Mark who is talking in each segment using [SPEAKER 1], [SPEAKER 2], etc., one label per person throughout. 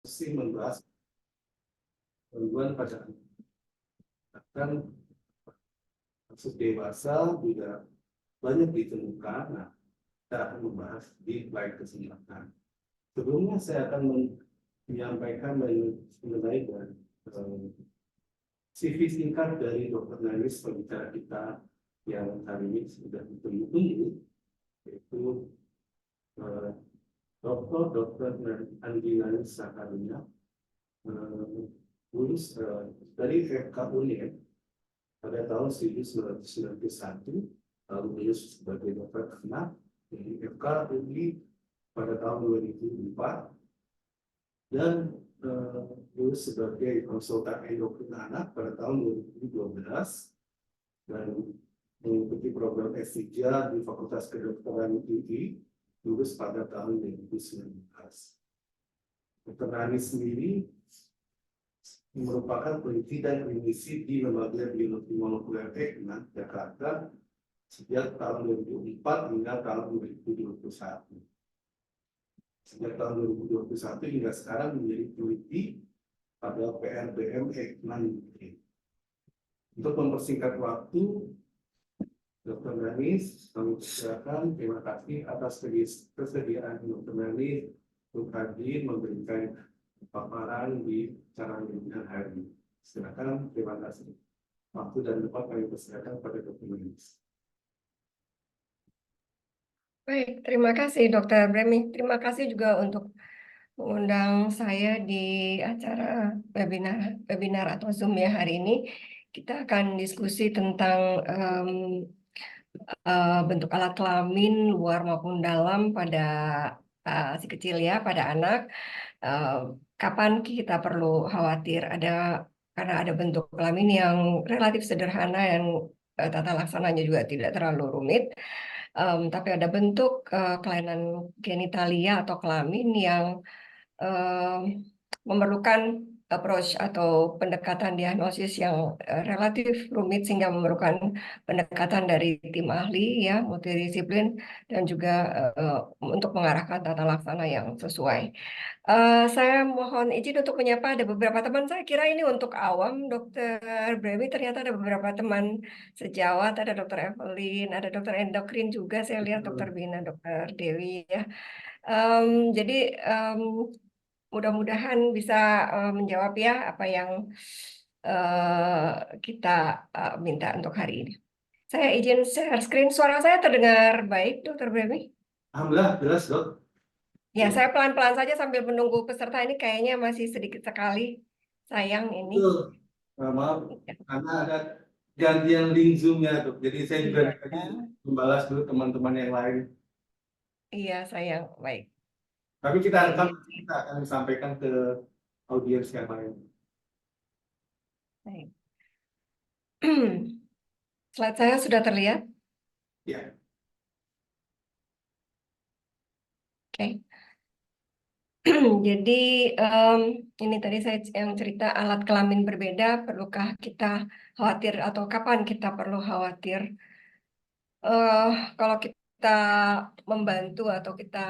[SPEAKER 1] masih membahas gangguan pada anak. Bahkan kasus dewasa juga banyak ditemukan. Nah, kita akan membahas di lain kesempatan. Sebelumnya saya akan menyampaikan mengenai CV singkat dari Dr. Nanis, pembicara kita yang hari ini sudah ditunggu, yaitu Dr. Andi Nanis Sakaria, lulus dari FK UNED pada tahun 1991, lalu lulus sebagai dokter anak dari FK UI pada tahun 2004, dan lulus sebagai konsultan endokrin anak pada tahun 2012, dan mengikuti program S3 di Fakultas Kedokteran UI, lulus pada tahun 2019. Dr. Nanis sendiri merupakan peneliti dan klinisi di Lembaga Biologi Molekuler Ekman, Jakarta, sejak tahun 2004 hingga tahun 2021. Sejak tahun 2021 hingga sekarang menjadi peneliti pada PRBM Ekman. Untuk mempersingkat waktu, Dr. Nanis, kami ucapkan terima kasih atas kesediaan Dr. Nanis untuk hadir memberikan paparan di acara webinar hari ini. Silakan, terima kasih. Waktu dan tempat kami persilakan pada Dr. Nanis.
[SPEAKER 2] Baik, terima kasih Dr. Bremi. Terima kasih juga untuk mengundang saya di acara webinar atau Zoom ya hari ini. Kita akan diskusi tentang bentuk alat kelamin luar maupun dalam pada si kecil ya, pada anak. Kapan kita perlu khawatir karena ada bentuk kelamin yang relatif sederhana dan tata laksananya juga tidak terlalu rumit. Tapi ada bentuk kelainan genitalia atau kelamin yang memerlukan approach atau pendekatan diagnosis yang relatif rumit sehingga memerlukan pendekatan dari tim ahli ya multidisiplin dan juga untuk mengarahkan tata laksana yang sesuai. Saya mohon izin untuk menyapa ada beberapa teman. Saya kira ini untuk awam, Dr. Bremi. Ternyata ada beberapa teman sejawat, ada Dr. Evelyn, ada Dr. Endokrin juga. Saya lihat Dr. Bina, Dr. Dewi ya. Jadi mudah-mudahan bisa menjawab ya apa yang kita minta untuk hari ini. Saya izin share screen. Suara saya terdengar baik, Dr. Bremi?
[SPEAKER 1] Alhamdulillah, jelas, Dok.
[SPEAKER 2] Ya, saya pelan-pelan saja sambil menunggu peserta ini kayaknya masih sedikit sekali. Sayang ini.
[SPEAKER 1] Betul. Maaf, karena ada gantian link Zoom-nya, Dok. Jadi saya juga
[SPEAKER 2] Iya,
[SPEAKER 1] tadi membalas dulu teman-teman yang lain.
[SPEAKER 2] iya sayang. Baik.
[SPEAKER 1] Tapi kita
[SPEAKER 2] Oke.
[SPEAKER 1] akan sampaikan ke audiens yang lain.
[SPEAKER 2] Baik. Slide saya sudah terlihat?
[SPEAKER 1] Ya.
[SPEAKER 2] Oke. Jadi ini tadi saya yang cerita alat kelamin berbeda, perlukah kita khawatir atau kapan kita perlu khawatir? Kalau kita membantu atau kita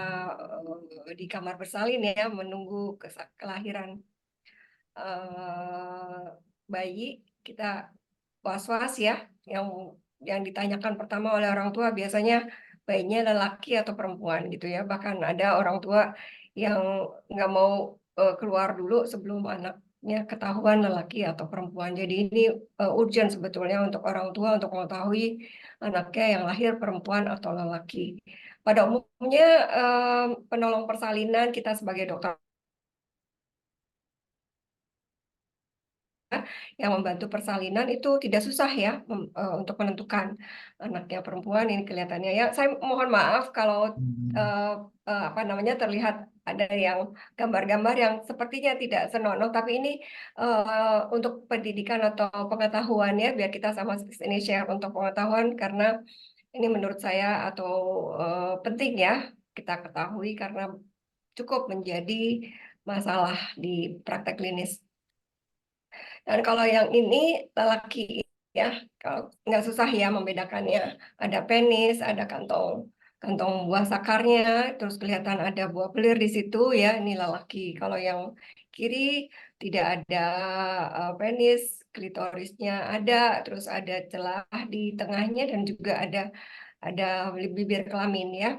[SPEAKER 2] di kamar bersalin ya menunggu kelahiran bayi, kita was-was ya. Yang ditanyakan pertama oleh orang tua biasanya bayinya lelaki atau perempuan gitu ya. Bahkan ada orang tua yang nggak mau keluar dulu sebelum anaknya ketahuan lelaki atau perempuan. Jadi ini urgent sebetulnya untuk orang tua untuk mengetahui anaknya yang lahir perempuan atau lelaki. Pada umumnya penolong persalinan kita sebagai dokter yang membantu persalinan itu tidak susah ya untuk menentukan anaknya perempuan ini kelihatannya ya. Saya mohon maaf kalau apa namanya terlihat ada yang gambar-gambar yang sepertinya tidak senonoh, tapi ini untuk pendidikan atau pengetahuan ya biar kita sama ini share untuk pengetahuan karena ini menurut saya atau penting ya kita ketahui karena cukup menjadi masalah di praktek klinis. Dan kalau yang ini lelaki ya, kalau nggak susah ya membedakannya. Ada penis, ada kantong buah sakarnya, terus kelihatan ada buah belir di situ ya, ini lelaki. Kalau yang kiri tidak ada penis, klitorisnya ada, terus ada celah di tengahnya dan juga ada bibir kelamin ya.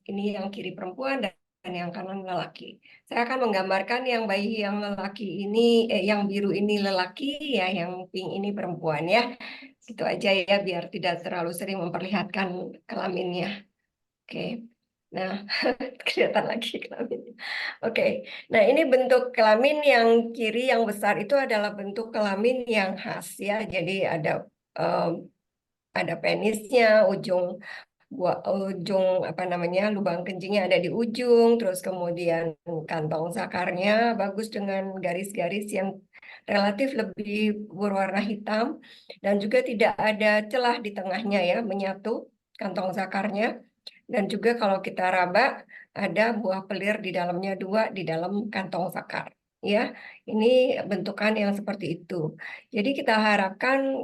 [SPEAKER 2] Ini yang kiri perempuan dan yang kanan lelaki. Saya akan menggambarkan yang bayi yang lelaki ini, yang biru ini lelaki ya, yang pink ini perempuan ya. Itu aja ya biar tidak terlalu sering memperlihatkan kelaminnya. Oke. Nah, kelihatan lagi kelaminnya. Oke. Nah, ini bentuk kelamin yang kiri yang besar itu adalah bentuk kelamin yang khas ya. Jadi ada penisnya, ujung apa namanya lubang kencingnya ada di ujung, terus kemudian kantong sakarnya bagus dengan garis-garis yang relatif lebih berwarna hitam dan juga tidak ada celah di tengahnya ya, menyatu kantong sakarnya. Dan juga kalau kita raba ada buah pelir di dalamnya dua di dalam kantong sakar. Ya, ini bentukan yang seperti itu. Jadi kita harapkan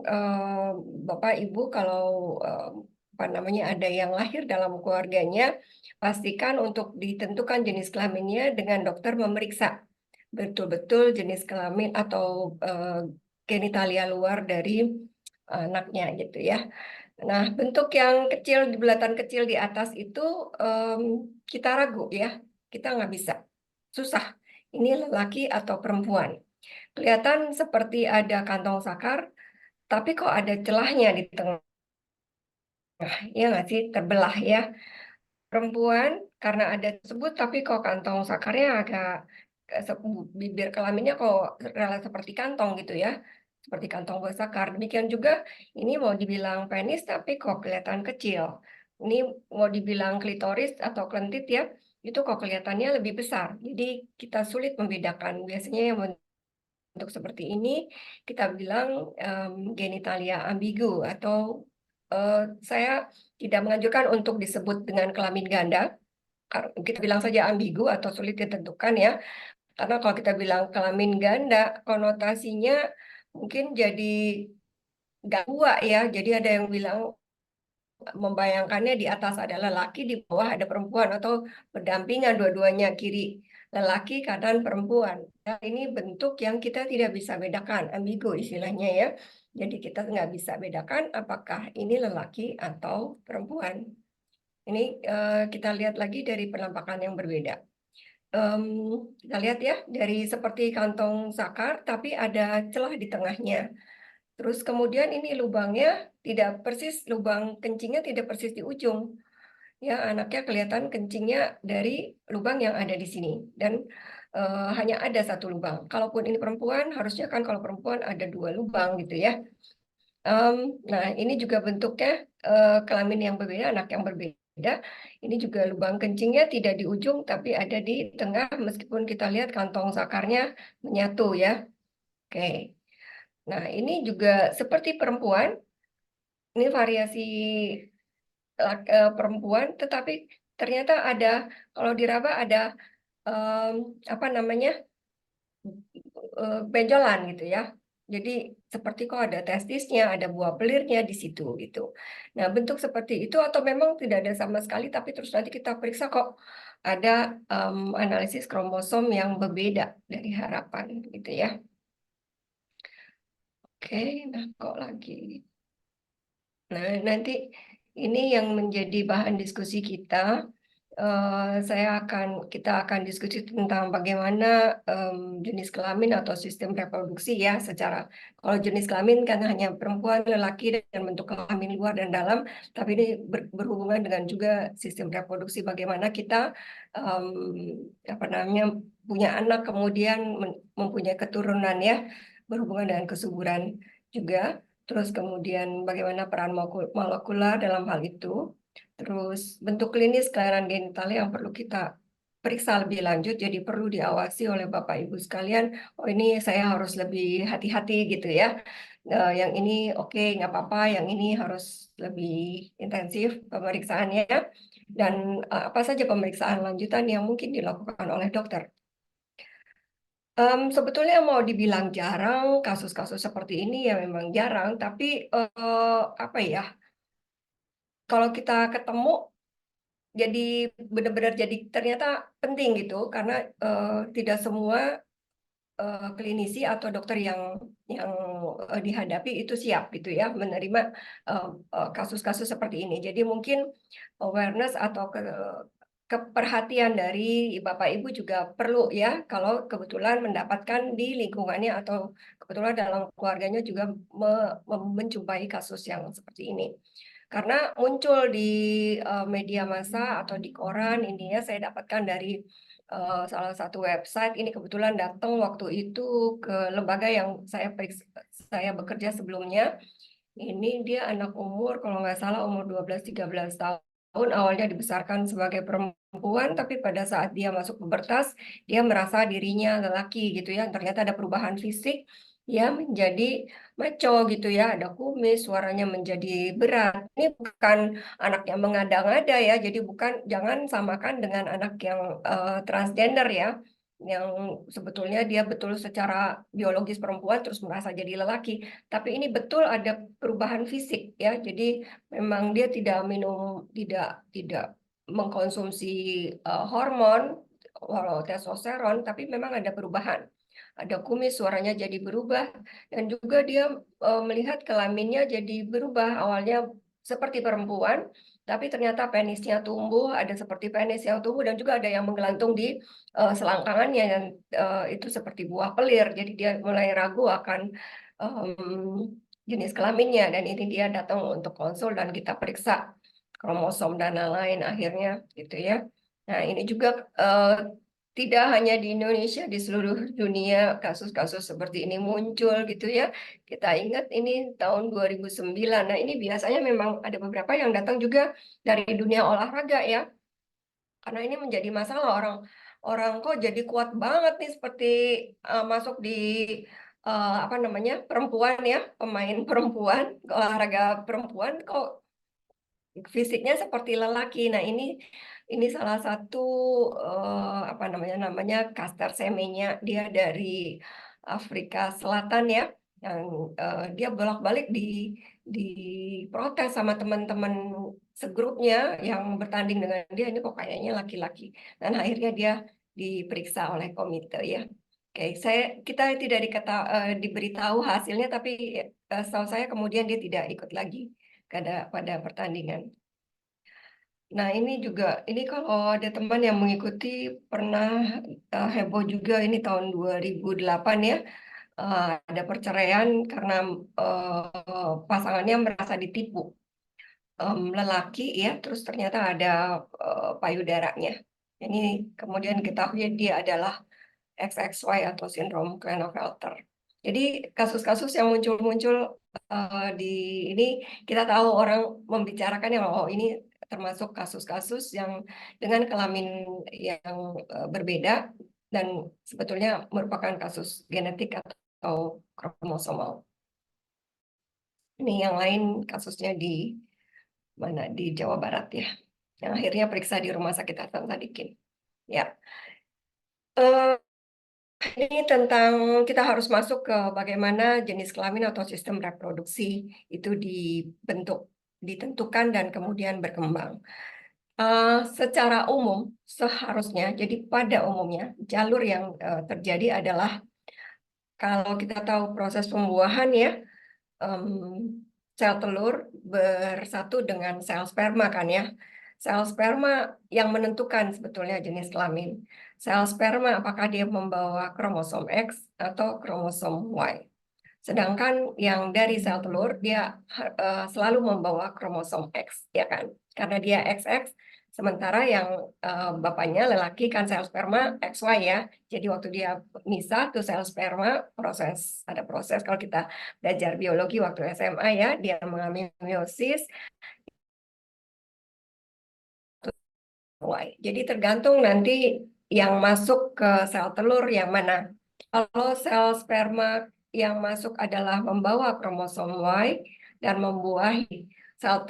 [SPEAKER 2] Bapak Ibu kalau apa namanya ada yang lahir dalam keluarganya, pastikan untuk ditentukan jenis kelaminnya dengan dokter memeriksa betul-betul jenis kelamin atau genitalia luar dari anaknya gitu ya. Nah, bentuk yang kecil di bulatan kecil di atas itu em, kita ragu ya, kita nggak bisa, susah. Ini lelaki atau perempuan. Kelihatan seperti ada kantong sakar, tapi kok ada celahnya di tengah, ya nggak sih, terbelah ya. Perempuan karena ada tersebut, tapi kok kantong sakarnya agak bibir kelaminnya kok rela seperti kantong gitu ya, seperti kantong buah sakar. Demikian juga ini mau dibilang penis, tapi kok kelihatan kecil. Ini mau dibilang klitoris atau klentit ya, itu kok kelihatannya lebih besar. Jadi kita sulit membedakan. Biasanya yang untuk seperti ini kita bilang genitalia ambigu atau saya tidak menganjurkan untuk disebut dengan kelamin ganda. Kita bilang saja ambigu atau sulit ditentukan ya. Karena kalau kita bilang kelamin ganda, konotasinya mungkin jadi gak ya. Jadi ada yang bilang membayangkannya di atas ada lelaki, di bawah ada perempuan atau berdampingan dua-duanya kiri lelaki, kanan perempuan. Nah, ini bentuk yang kita tidak bisa bedakan, ambigu istilahnya ya. Jadi kita nggak bisa bedakan apakah ini lelaki atau perempuan. Ini kita lihat lagi dari penampakan yang berbeda. Em, kita lihat ya dari seperti kantong sakar, tapi ada celah di tengahnya. Terus kemudian ini lubangnya tidak persis, lubang kencingnya tidak persis di ujung. Ya, anaknya kelihatan kencingnya dari lubang yang ada di sini. Dan hanya ada satu lubang. Kalaupun ini perempuan, harusnya kan kalau perempuan ada dua lubang gitu ya. Nah, ini juga bentuknya kelamin yang berbeda, anak yang berbeda. Ini juga lubang kencingnya tidak di ujung, tapi ada di tengah, meskipun kita lihat kantong sakarnya menyatu ya. Oke. Nah, ini juga seperti perempuan, ini variasi perempuan, tetapi ternyata ada, kalau diraba ada apa namanya, benjolan gitu ya. Jadi seperti kok ada testisnya, ada buah pelirnya di situ gitu. Nah, bentuk seperti itu atau memang tidak ada sama sekali, tapi terus nanti kita periksa kok ada analisis kromosom yang berbeda dari harapan gitu ya. Oke, nah kok lagi. Nah, nanti ini yang menjadi bahan diskusi kita. Kita akan diskusi tentang bagaimana jenis kelamin atau sistem reproduksi ya. Kalau jenis kelamin kan hanya perempuan, lelaki dan bentuk kelamin luar dan dalam, tapi ini berhubungan dengan juga sistem reproduksi. Bagaimana kita em, apa namanya punya anak kemudian mempunyai keturunan ya, berhubungan dengan kesuburan juga. Terus kemudian bagaimana peran molekular dalam hal itu. Terus bentuk klinis kelainan genital yang perlu kita periksa lebih lanjut, jadi perlu diawasi oleh Bapak Ibu sekalian. Oh ini saya harus lebih hati-hati gitu ya. Yang ini oke nggak apa-apa, yang ini harus lebih intensif pemeriksaannya. Dan apa saja pemeriksaan lanjutan yang mungkin dilakukan oleh dokter. Sebetulnya mau dibilang jarang, kasus-kasus seperti ini ya memang jarang, tapi apa ya, kalau kita ketemu jadi benar-benar jadi ternyata penting gitu karena tidak semua klinisi atau dokter yang dihadapi itu siap gitu ya menerima kasus-kasus seperti ini. Jadi mungkin awareness atau keperhatian dari Bapak Ibu juga perlu ya kalau kebetulan mendapatkan di lingkungannya atau kebetulan dalam keluarganya juga menjumpai kasus yang seperti ini. Karena muncul di media massa atau di koran ini ya saya dapatkan dari salah satu website ini kebetulan datang waktu itu ke lembaga yang saya bekerja sebelumnya. Ini dia anak umur kalau nggak salah umur 12-13 tahun awalnya dibesarkan sebagai perempuan tapi pada saat dia masuk pubertas dia merasa dirinya lelaki gitu ya. Ternyata ada perubahan fisik ya menjadi maco gitu ya, ada kumis, suaranya menjadi berat. Ini bukan anak yang mengada-ngada ya, jadi jangan samakan dengan anak yang transgender ya, yang sebetulnya dia betul secara biologis perempuan terus merasa jadi lelaki. Tapi ini betul ada perubahan fisik ya, jadi memang dia tidak minum, tidak mengkonsumsi hormon, testosteron, tapi memang ada perubahan. Ada kumis, suaranya jadi berubah, dan juga dia melihat kelaminnya jadi berubah. Awalnya seperti perempuan, tapi ternyata penisnya tumbuh, ada seperti penis yang tumbuh, dan juga ada yang menggelantung di selangkangannya, dan itu seperti buah pelir. Jadi dia mulai ragu akan jenis kelaminnya, dan ini dia datang untuk konsul dan kita periksa kromosom dan lain-lain akhirnya gitu ya. Nah ini juga tidak hanya di Indonesia, di seluruh dunia kasus-kasus seperti ini muncul gitu ya. Kita ingat ini tahun 2009. Nah, ini biasanya memang ada beberapa yang datang juga dari dunia olahraga ya. Karena ini menjadi masalah orang orang kok jadi kuat banget nih seperti masuk di apa namanya? Perempuan ya, pemain perempuan, olahraga perempuan kok fisiknya seperti lelaki. Nah, ini salah satu apa namanya Caster Semenya, dia dari Afrika Selatan ya, yang dia bolak-balik diprotes sama teman-teman segrupnya yang bertanding dengan dia, ini kok kayaknya laki-laki. Dan akhirnya dia diperiksa oleh komite ya. Oke, kita tidak diberitahu hasilnya, tapi setahu saya kemudian dia tidak ikut lagi pada pertandingan. Nah, ini kalau ada teman yang mengikuti pernah heboh juga ini tahun 2008 ya, ada perceraian karena pasangannya merasa ditipu. Lelaki ya, terus ternyata ada payudaranya. Ini kemudian ketahui dia adalah XXY atau sindrom Klinefelter. Jadi kasus-kasus yang muncul-muncul di ini kita tahu orang membicarakan ya, oh ini termasuk kasus-kasus yang dengan kelamin yang berbeda dan sebetulnya merupakan kasus genetik atau kromosomal. Ini yang lain kasusnya di mana di Jawa Barat ya, yang akhirnya periksa di Rumah Sakit Hasan Sadikin. Ya. Ini tentang kita harus masuk ke bagaimana jenis kelamin atau sistem reproduksi itu dibentuk, ditentukan dan kemudian berkembang. Secara umum seharusnya, jadi pada umumnya jalur yang terjadi adalah kalau kita tahu proses pembuahan ya, sel telur bersatu dengan sel sperma kan ya. Sel sperma yang menentukan sebetulnya jenis kelamin. Sel sperma apakah dia membawa kromosom X atau kromosom Y. Sedangkan yang dari sel telur dia selalu membawa kromosom X, ya kan? Karena dia XX, sementara yang bapaknya lelaki kan sel sperma XY ya. Jadi waktu dia misah tuh sel sperma ada proses kalau kita belajar biologi waktu SMA ya, dia mengalami meiosis. Jadi tergantung nanti yang masuk ke sel telur yang mana. Kalau sel sperma yang masuk adalah membawa kromosom Y dan membuahi sel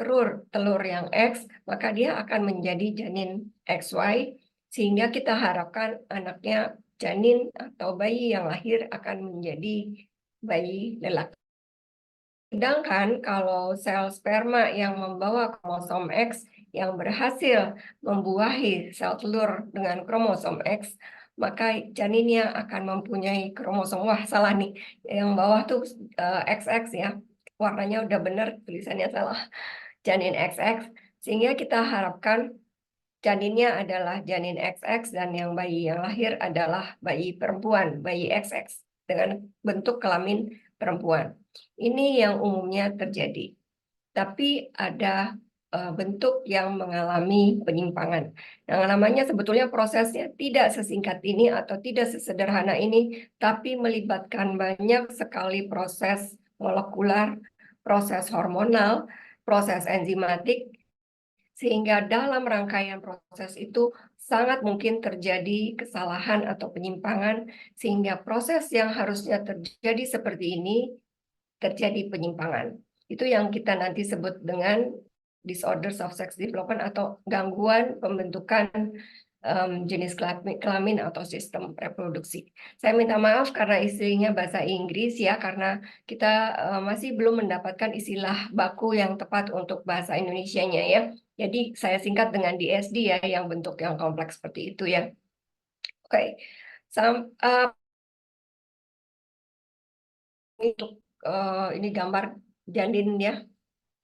[SPEAKER 2] telur yang X, maka dia akan menjadi janin XY, sehingga kita harapkan anaknya janin atau bayi yang lahir akan menjadi bayi lelaki. Sedangkan kalau sel sperma yang membawa kromosom X yang berhasil membuahi sel telur dengan kromosom X, maka janinnya akan mempunyai kromosom, wah salah nih, yang bawah tuh XX ya, warnanya udah benar, tulisannya salah, janin XX, sehingga kita harapkan janinnya adalah janin XX dan yang bayi yang lahir adalah bayi perempuan, bayi XX dengan bentuk kelamin perempuan. Ini yang umumnya terjadi. Tapi ada bentuk yang mengalami penyimpangan. Yang namanya sebetulnya prosesnya tidak sesingkat ini atau tidak sesederhana ini, tapi melibatkan banyak sekali proses molekular, proses hormonal, proses enzimatik, sehingga dalam rangkaian proses itu sangat mungkin terjadi kesalahan atau penyimpangan, sehingga proses yang harusnya terjadi seperti ini terjadi penyimpangan. Itu yang kita nanti sebut dengan disorders of sex development atau gangguan pembentukan jenis kelamin atau sistem reproduksi. Saya minta maaf karena istrinya bahasa Inggris ya, karena kita masih belum mendapatkan istilah baku yang tepat untuk bahasa Indonesianya ya. Jadi saya singkat dengan DSD ya, yang bentuk yang kompleks seperti itu ya. Oke, untuk ini gambar janin ya,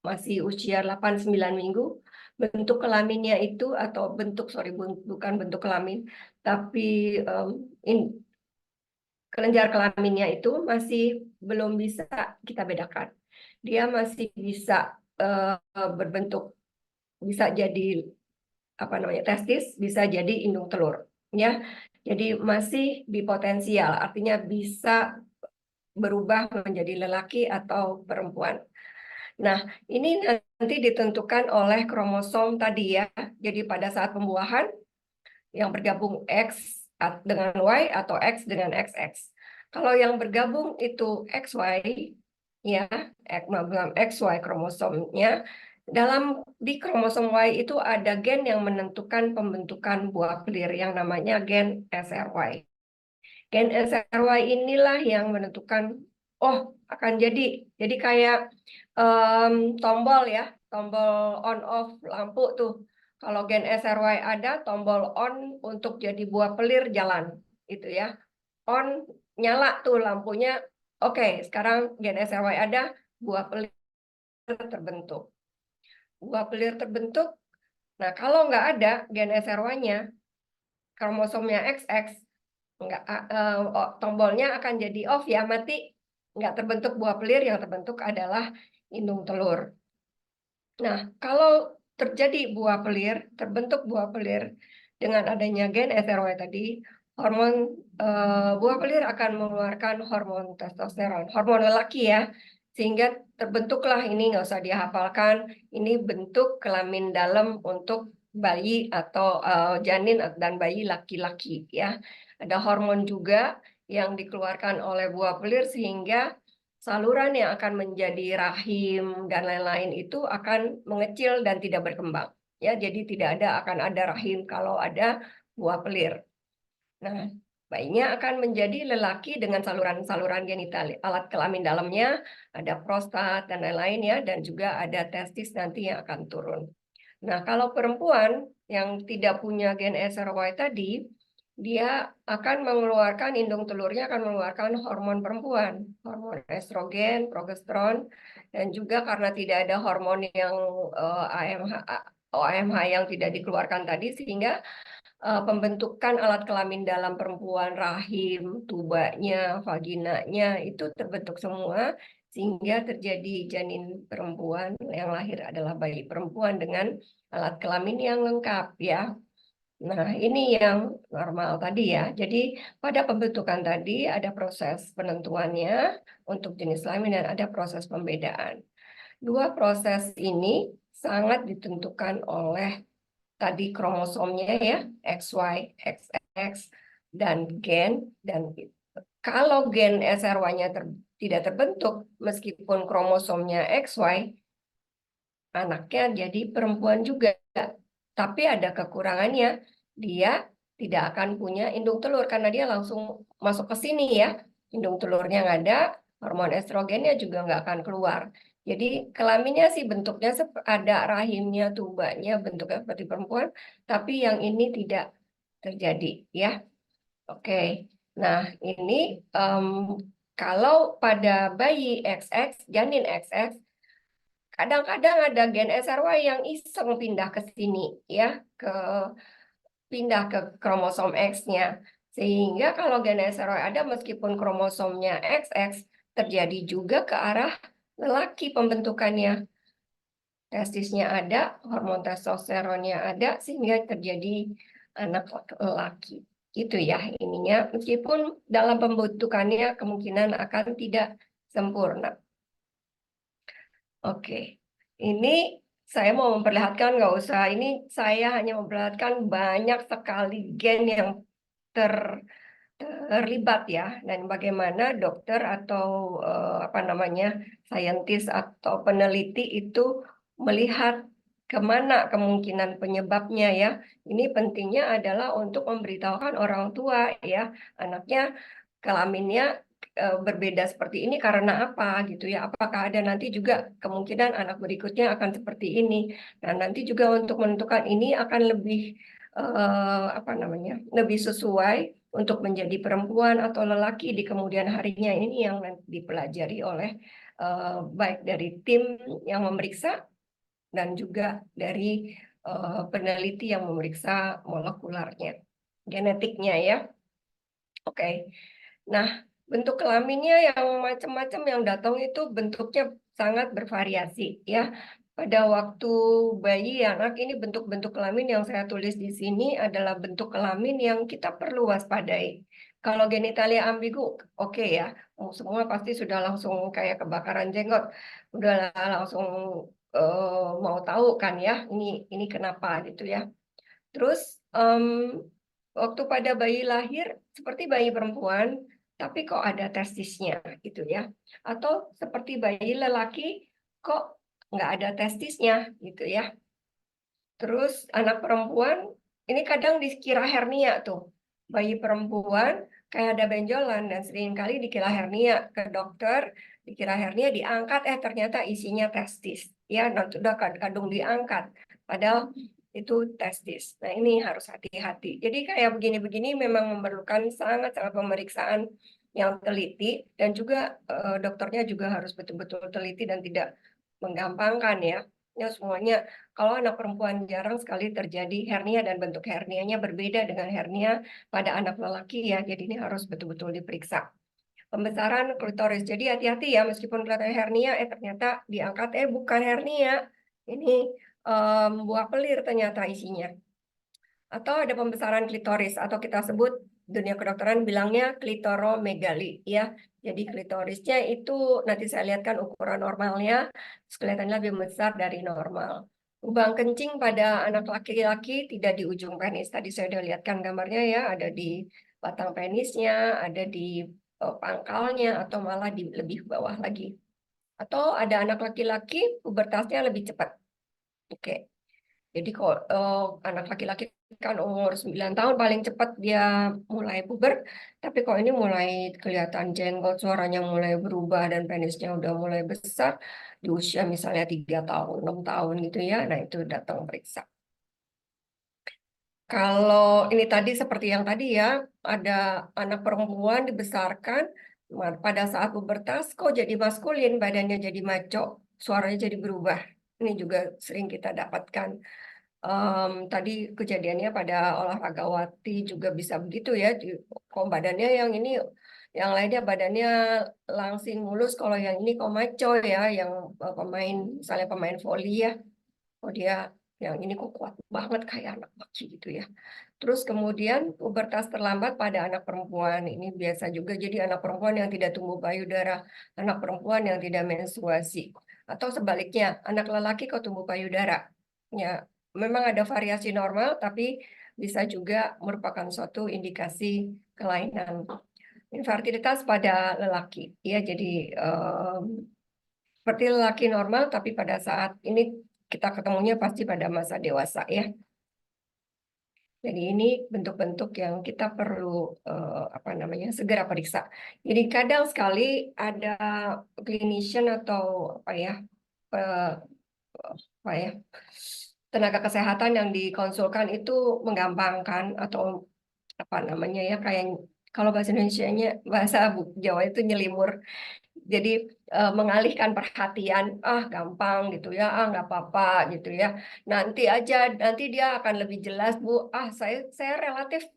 [SPEAKER 2] masih usia 8-9 minggu. Bentuk kelaminnya itu atau bukan bentuk kelamin, tapi kelenjar kelaminnya itu masih belum bisa kita bedakan. Dia masih bisa berbentuk, bisa jadi apa namanya testis, bisa jadi indung telur, ya. Jadi masih bipotensial, artinya bisa berubah menjadi lelaki atau perempuan. Nah, ini nanti ditentukan oleh kromosom tadi ya. Jadi pada saat pembuahan yang bergabung X dengan Y atau X dengan XX. Kalau yang bergabung itu XY ya, XY kromosomnya, di kromosom Y itu ada gen yang menentukan pembentukan buah pelir yang namanya gen SRY. Gen SRY inilah yang menentukan, oh akan jadi kayak tombol ya, tombol on off lampu tuh. Kalau gen SRY ada, tombol on untuk jadi buah pelir jalan, itu ya. On nyala tuh lampunya. Oke, sekarang gen SRY ada, buah pelir terbentuk. Buah pelir terbentuk. Nah, kalau nggak ada gen SRY-nya, kromosomnya XX, tombolnya akan jadi off ya, mati, nggak terbentuk buah pelir, yang terbentuk adalah indung telur. Nah, kalau terjadi buah pelir, terbentuk buah pelir dengan adanya gen SRY tadi, buah pelir akan mengeluarkan hormon testosteron, hormon lelaki ya, sehingga terbentuklah ini, nggak usah dihafalkan, ini bentuk kelamin dalam untuk bayi atau janin dan bayi laki-laki ya. Ada hormon juga yang dikeluarkan oleh buah pelir sehingga saluran yang akan menjadi rahim dan lain-lain itu akan mengecil dan tidak berkembang. Ya, jadi tidak akan ada rahim kalau ada buah pelir. Nah, bayinya akan menjadi lelaki dengan saluran-saluran genital, alat kelamin dalamnya, ada prostat dan lain-lain ya, dan juga ada testis nanti yang akan turun. Nah, kalau perempuan yang tidak punya gen SRY tadi, dia akan mengeluarkan, indung telurnya akan mengeluarkan hormon perempuan, hormon estrogen, progesteron, dan juga karena tidak ada hormon yang OAMH yang tidak dikeluarkan tadi, sehingga pembentukan alat kelamin dalam perempuan, rahim, tubanya, vaginanya, itu terbentuk semua, sehingga terjadi janin perempuan yang lahir adalah bayi perempuan dengan alat kelamin yang lengkap ya. Nah, ini yang normal tadi ya. Jadi pada pembentukan tadi ada proses penentuannya untuk jenis kelamin dan ada proses pembedaan. Dua proses ini sangat ditentukan oleh tadi kromosomnya ya, XY, XX, dan gen. Dan kalau gen SRY-nya tidak terbentuk, meskipun kromosomnya XY, anaknya jadi perempuan juga. Tapi ada kekurangannya, dia tidak akan punya indung telur karena dia langsung masuk ke sini ya. Indung telurnya nggak ada, hormon estrogennya juga nggak akan keluar. Jadi kelaminnya sih bentuknya ada rahimnya, tubanya, bentuknya seperti perempuan, tapi yang ini tidak terjadi, ya. Oke. Nah, ini kalau pada bayi XX, janin XX, kadang-kadang ada gen SRY yang iseng pindah ke sini, ya, pindah ke kromosom X-nya. Sehingga kalau gen SRY ada, meskipun kromosomnya XX, terjadi juga ke arah lelaki pembentukannya. Testisnya ada, hormon testosteronnya ada, sehingga terjadi anak lelaki. Itu ya ininya, meskipun dalam pembentukannya kemungkinan akan tidak sempurna. Oke, ini saya mau memperlihatkan, nggak usah, ini saya hanya memperlihatkan banyak sekali gen yang terlibat ya, dan bagaimana dokter atau apa namanya, saintis atau peneliti itu melihat kemana kemungkinan penyebabnya ya. Ini pentingnya adalah untuk memberitahukan orang tua ya, anaknya kelaminnya berbeda seperti ini karena apa gitu ya. Apakah ada nanti juga kemungkinan anak berikutnya akan seperti ini. Nah, nanti juga untuk menentukan ini akan lebih apa namanya, lebih sesuai untuk menjadi perempuan atau lelaki di kemudian harinya, ini yang nanti dipelajari oleh baik dari tim yang memeriksa dan juga dari peneliti yang memeriksa molekularnya, genetiknya ya. Oke. Nah, bentuk kelaminnya yang macam-macam yang datang itu bentuknya sangat bervariasi ya. Pada waktu bayi anak, ini bentuk-bentuk kelamin yang saya tulis di sini adalah bentuk kelamin yang kita perlu waspadai. Kalau genitalia ambigu, oke ya, semua pasti sudah langsung kayak kebakaran jenggot, udah langsung mau tahu kan ya, ini kenapa gitu ya. Terus waktu pada bayi lahir seperti bayi perempuan, tapi kok ada testisnya gitu ya. Atau seperti bayi lelaki, kok nggak ada testisnya gitu ya. Terus anak perempuan, ini kadang dikira hernia tuh. Bayi perempuan kayak ada benjolan dan seringkali dikira hernia ke dokter, dikira hernia diangkat, ternyata isinya testis. Ya, nanti udah kadung diangkat. Padahal itu testis. Nah, ini harus hati-hati. Jadi kayak begini-begini memang memerlukan sangat-sangat pemeriksaan yang teliti dan juga dokternya juga harus betul-betul teliti dan tidak menggampangkan ya. Ya semuanya, kalau anak perempuan jarang sekali terjadi hernia dan bentuk hernianya berbeda dengan hernia pada anak lelaki ya. Jadi ini harus betul-betul diperiksa. Pembesaran klitoris. Jadi hati-hati ya, meskipun kelihatannya hernia, ternyata diangkat, bukan hernia. Ini buah pelir ternyata isinya. Atau ada pembesaran klitoris, atau kita sebut dunia kedokteran bilangnya klitoromegali ya. Jadi klitorisnya itu nanti saya lihatkan ukuran normalnya kelihatannya lebih besar dari normal. Lubang kencing pada anak laki-laki tidak di ujung penis. Tadi saya sudah lihatkan gambarnya ya, ada di batang penisnya, ada di pangkalnya, atau malah di lebih bawah lagi. Atau ada anak laki-laki pubertasnya lebih cepat. Oke. Jadi kalau anak laki-laki kan umur 9 tahun paling cepat dia mulai puber, tapi kalau ini mulai kelihatan jenggot, suaranya mulai berubah dan penisnya udah mulai besar di usia misalnya 3 tahun, 6 tahun gitu ya. Nah, itu datang periksa. Kalau ini tadi seperti yang tadi ya, ada anak perempuan dibesarkan pada saat pubertas kok jadi maskulin, badannya jadi maco, suaranya jadi berubah. Ini juga sering kita dapatkan. Tadi kejadiannya pada olahragawati juga bisa begitu ya. Kok badannya yang ini, yang lainnya badannya langsing mulus. Kalau yang ini kok maco ya, yang pemain misalnya pemain voli ya. Oh dia yang ini kok kuat banget kayak anak laki gitu ya. Terus kemudian pubertas terlambat pada anak perempuan. Ini biasa juga jadi anak perempuan yang tidak tumbuh payudara, anak perempuan yang tidak menstruasi. Atau sebaliknya, anak lelaki kok tumbuh payudara. Ya, memang ada variasi normal, tapi bisa juga merupakan suatu indikasi kelainan. Infertilitas pada lelaki. Ya, jadi seperti lelaki normal, tapi pada saat ini kita ketemunya pasti pada masa dewasa ya. Jadi ini bentuk-bentuk yang kita perlu apa namanya segera periksa. Jadi kadang sekali ada clinician atau apa ya apa ya, tenaga kesehatan yang dikonsulkan itu menggampangkan atau apa namanya ya, kayak kalau bahasa Indonesianya, bahasa Jawa itu nyelimur. Jadi mengalihkan perhatian, gampang gitu ya, nggak apa-apa gitu ya. Nanti aja, nanti dia akan lebih jelas Bu. Saya relatif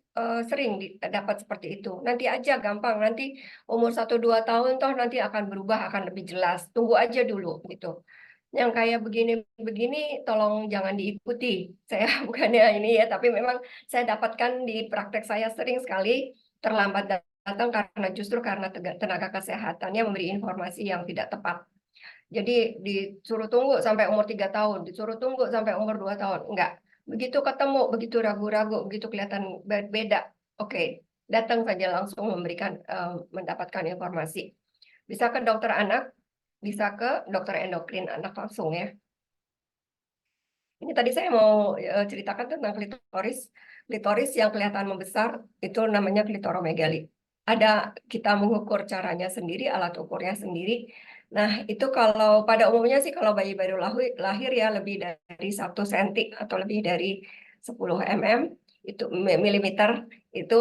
[SPEAKER 2] sering dapat seperti itu. Nanti aja gampang, nanti umur 1-2 tahun toh nanti akan berubah, akan lebih jelas. Tunggu aja dulu gitu. Yang kayak begini-begini tolong jangan diikuti. Saya bukannya ini ya, tapi memang saya dapatkan di praktek saya sering sekali terlambat datang karena tenaga kesehatannya memberi informasi yang tidak tepat. Jadi disuruh tunggu sampai umur 3 tahun, disuruh tunggu sampai umur 2 tahun. Enggak. Begitu ketemu, begitu ragu-ragu, begitu kelihatan beda. Oke, datang saja langsung mendapatkan informasi. Bisa ke dokter anak, bisa ke dokter endokrin anak langsung ya. Ini tadi saya mau ceritakan tentang klitoris. Klitoris yang kelihatan membesar itu namanya klitoromegali. Kita mengukur caranya sendiri, alat ukurnya sendiri. Nah, itu kalau pada umumnya sih kalau bayi baru lahir ya lebih dari 1 cm atau lebih dari 10 milimeter itu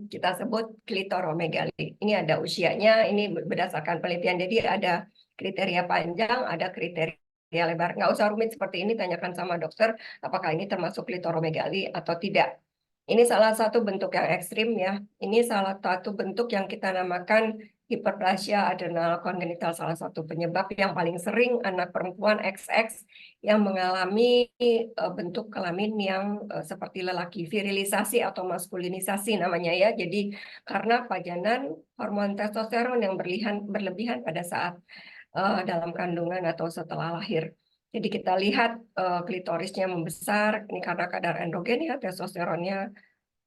[SPEAKER 2] kita sebut klitoromegali. Ini ada usianya, ini berdasarkan penelitian. Jadi ada kriteria panjang, ada kriteria lebar. Nggak usah rumit seperti ini, tanyakan sama dokter apakah ini termasuk klitoromegali atau tidak. Ini salah satu bentuk yang ekstrim ya. Ini salah satu bentuk yang kita namakan hiperplasia adrenal kongenital, salah satu penyebab yang paling sering anak perempuan XX yang mengalami bentuk kelamin yang seperti lelaki, virilisasi atau maskulinisasi namanya ya. Jadi karena pajanan hormon testosteron yang berlebihan pada saat dalam kandungan atau setelah lahir. Jadi kita lihat klitorisnya membesar, ini karena kadar androgen ya, testosteronnya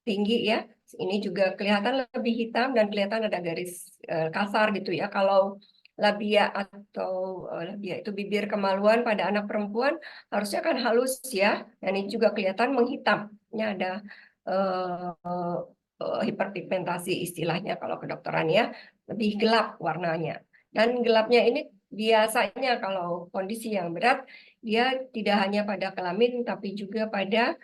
[SPEAKER 2] tinggi ya. Ini juga kelihatan lebih hitam dan kelihatan ada garis kasar gitu ya. Kalau labia atau labia itu bibir kemaluan pada anak perempuan harusnya kan halus ya. Dan ini juga kelihatan menghitam. Ini ada hiperpigmentasi istilahnya kalau kedokteran ya, lebih gelap warnanya. Dan gelapnya ini biasanya kalau kondisi yang berat, dia tidak hanya pada kelamin tapi juga pada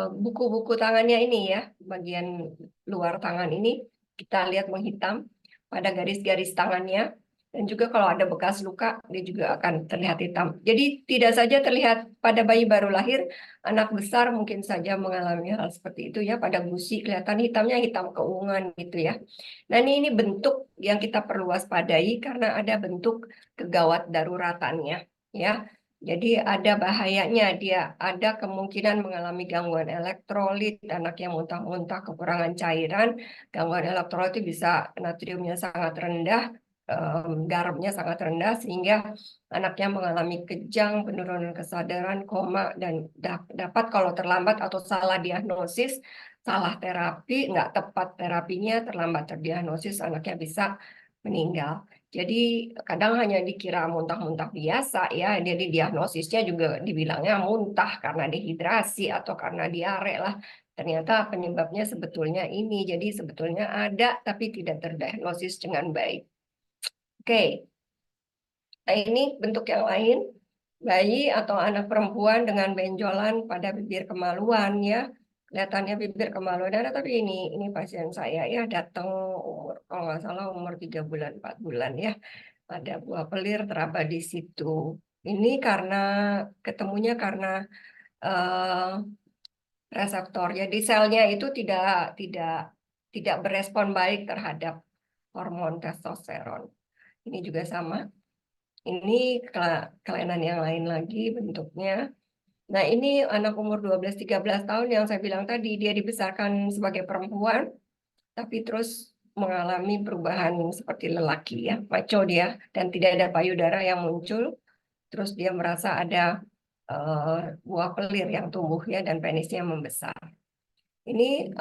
[SPEAKER 2] buku-buku tangannya ini ya, bagian luar tangan ini kita lihat menghitam pada garis-garis tangannya, dan juga kalau ada bekas luka dia juga akan terlihat hitam. Jadi tidak saja terlihat pada bayi baru lahir, anak besar mungkin saja mengalami hal seperti itu ya, pada gusi kelihatan hitamnya, hitam keunguan gitu ya. Nah ini bentuk yang kita perlu waspadai karena ada bentuk kegawat daruratannya ya. Jadi ada bahayanya, dia ada kemungkinan mengalami gangguan elektrolit, anak yang muntah-muntah, kekurangan cairan. Gangguan elektrolit itu bisa natriumnya sangat rendah, garamnya sangat rendah, sehingga anaknya mengalami kejang, penurunan kesadaran, koma, dan dapat kalau terlambat atau salah diagnosis, salah terapi, nggak tepat terapinya, terlambat terdiagnosis, anaknya bisa meninggal. Jadi kadang hanya dikira muntah-muntah biasa ya, jadi diagnosisnya juga dibilangnya muntah karena dehidrasi atau karena diare lah. Ternyata penyebabnya sebetulnya ini, jadi sebetulnya ada tapi tidak terdiagnosis dengan baik. Oke, nah ini bentuk yang lain, bayi atau anak perempuan dengan benjolan pada bibir kemaluan ya. Kelihatannya bibir kemaluan ada, tapi ini pasien saya ya, datang umur kalau nggak salah umur 3 bulan 4 bulan ya, ada buah pelir teraba di situ. Ini karena ketemunya karena eh, reseptor, jadi selnya itu tidak berespon baik terhadap hormon testosteron. Ini juga sama. Ini kelainan yang lain lagi bentuknya. Nah, ini anak umur 12-13 tahun yang saya bilang tadi, dia dibesarkan sebagai perempuan, tapi terus mengalami perubahan seperti lelaki ya, maco dia, dan tidak ada payudara yang muncul, terus dia merasa ada buah pelir yang tumbuh ya, dan penisnya membesar. Ini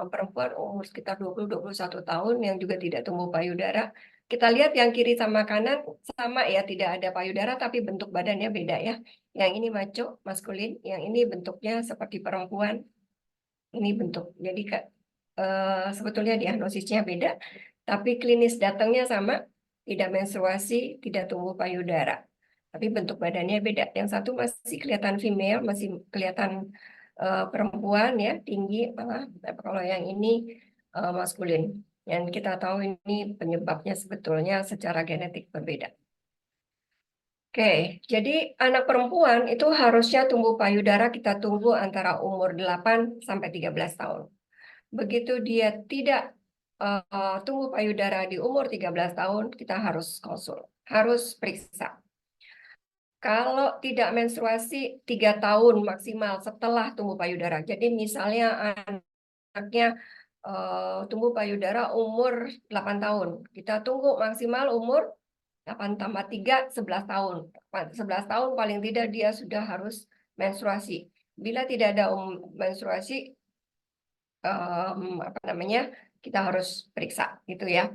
[SPEAKER 2] perempuan umur sekitar 20-21 tahun yang juga tidak tumbuh payudara. Kita lihat yang kiri sama kanan sama ya, tidak ada payudara tapi bentuk badannya beda ya. Yang ini maco, maskulin, yang ini bentuknya seperti perempuan. Ini bentuk. Jadi sebetulnya diagnosisnya beda, tapi klinis datangnya sama. tidak menstruasi, tidak tumbuh payudara. Tapi bentuk badannya beda. Yang satu masih kelihatan female, masih kelihatan perempuan ya, tinggi malah. Kalau yang ini maskulin. Yang kita tahu ini penyebabnya sebetulnya secara genetik berbeda. Oke, jadi anak perempuan itu harusnya tumbuh payudara kita tunggu antara umur 8 sampai 13 tahun. Begitu dia tidak tumbuh payudara di umur 13 tahun, kita harus konsul, harus periksa. Kalau tidak menstruasi 3 tahun maksimal setelah tumbuh payudara. Jadi misalnya anaknya tumbuh payudara umur 8 tahun. Kita tunggu maksimal umur 8 tambah 3, 11 tahun. 11 tahun paling tidak dia sudah harus menstruasi. Bila tidak ada menstruasi, apa namanya, kita harus periksa gitu ya.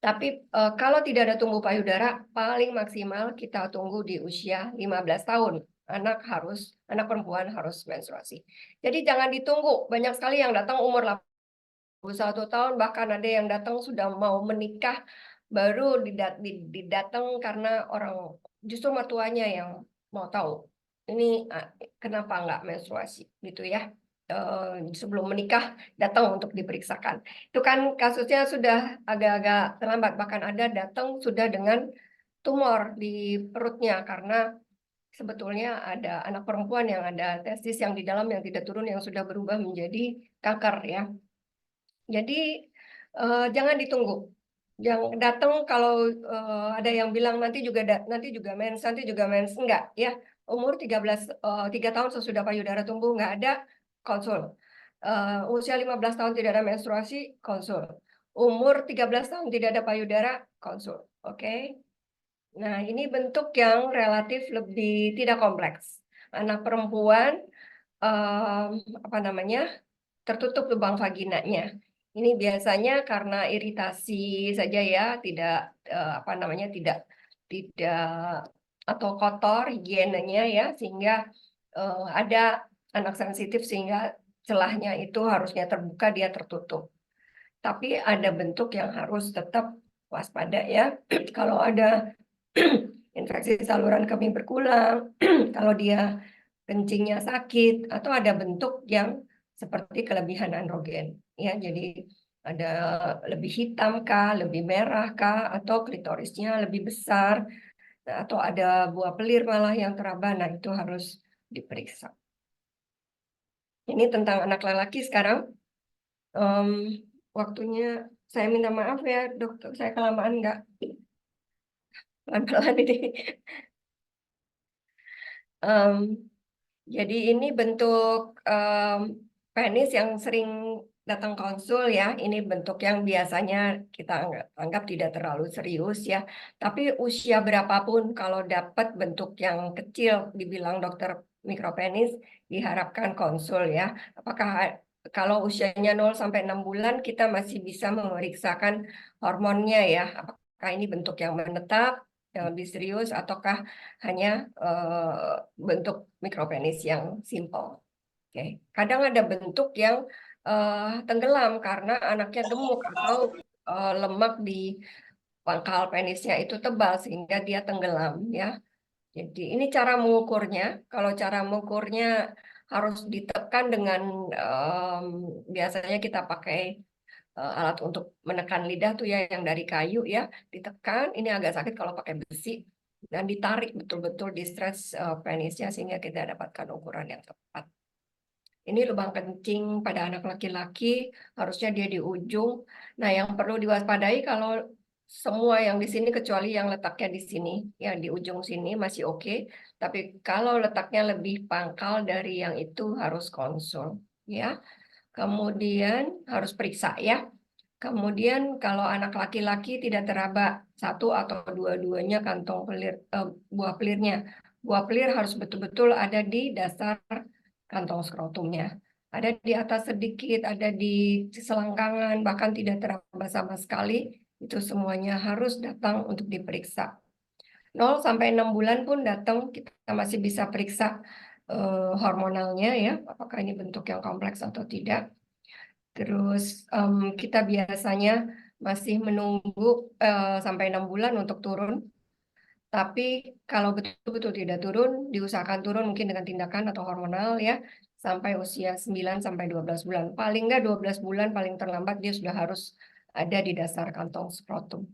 [SPEAKER 2] Tapi kalau tidak ada tumbuh payudara, paling maksimal kita tunggu di usia 15 tahun. Anak perempuan harus menstruasi. Jadi jangan ditunggu. Banyak sekali yang datang umur 81 tahun, bahkan ada yang datang sudah mau menikah, baru didatang karena orang justru mertuanya yang mau tahu. Ini kenapa nggak menstruasi gitu ya. Sebelum menikah datang untuk diperiksakan. Itu kan kasusnya sudah agak-agak terlambat, bahkan ada datang sudah dengan tumor di perutnya karena sebetulnya ada anak perempuan yang ada testis yang di dalam yang tidak turun yang sudah berubah menjadi kanker ya. Jadi jangan ditunggu. Jangan datang kalau ada yang bilang nanti juga mens, enggak ya. Umur 3 tahun sesudah payudara tumbuh nggak ada, konsul. Usia 15 tahun tidak ada menstruasi, konsul. Umur 13 tahun tidak ada payudara, konsul. Oke. Nah, ini bentuk yang relatif lebih tidak kompleks. Anak perempuan apa namanya? Tertutup lubang vaginanya. Ini biasanya karena iritasi saja ya, tidak apa namanya, tidak atau kotor higienanya ya, sehingga ada anak sensitif sehingga celahnya itu harusnya terbuka, dia tertutup. Tapi ada bentuk yang harus tetap waspada ya. Kalau ada infeksi saluran kemih berkurang, kalau dia kencingnya sakit, atau ada bentuk yang seperti kelebihan androgen. Ya, jadi ada lebih hitam kah, lebih merah kah, atau klitorisnya lebih besar, atau ada buah pelir malah yang teraba. Nah, itu harus diperiksa. Ini tentang anak lelaki sekarang. Waktunya saya minta maaf ya, dokter, saya kelamaan nggak? Pelan-pelan ini. Jadi ini bentuk penis yang sering datang konsul ya. Ini bentuk yang biasanya kita anggap tidak terlalu serius ya. Tapi usia berapapun kalau dapat bentuk yang kecil dibilang dokter mikropenis diharapkan konsul ya. Apakah kalau usianya 0 sampai 6 bulan kita masih bisa memeriksakan hormonnya ya. Apakah ini bentuk yang menetap, yang lebih serius ataukah hanya bentuk mikropenis yang simple. Oke. Kadang ada bentuk yang tenggelam karena anaknya gemuk atau lemak di pangkal penisnya itu tebal sehingga dia tenggelam ya. Jadi ini cara mengukurnya. Kalau cara mengukurnya harus ditekan dengan biasanya kita pakai alat untuk menekan lidah tuh ya yang dari kayu ya, ditekan. Ini agak sakit kalau pakai besi dan ditarik betul-betul di stretch penisnya sehingga kita dapatkan ukuran yang tepat. Ini lubang kencing pada anak laki-laki, harusnya dia di ujung. Nah, yang perlu diwaspadai kalau semua yang di sini kecuali yang letaknya di sini, yang di ujung sini masih oke. Tapi kalau letaknya lebih pangkal dari yang itu harus konsul, ya. Kemudian harus periksa ya. Kemudian kalau anak laki-laki tidak teraba satu atau dua-duanya kantong pelir, buah pelirnya. Buah pelir harus betul-betul ada di dasar kantong skrotumnya. Ada di atas sedikit, ada di selangkangan, bahkan tidak teraba sama sekali. Itu semuanya harus datang untuk diperiksa. 0 sampai 6 bulan pun datang, kita masih bisa periksa hormonalnya ya, apakah ini bentuk yang kompleks atau tidak. Terus kita biasanya masih menunggu sampai 6 bulan untuk turun. Tapi kalau betul-betul tidak turun, diusahakan turun mungkin dengan tindakan atau hormonal ya, sampai usia 9 sampai 12 bulan. Paling nggak 12 bulan, paling terlambat dia sudah harus ada di dasar kantong skrotum.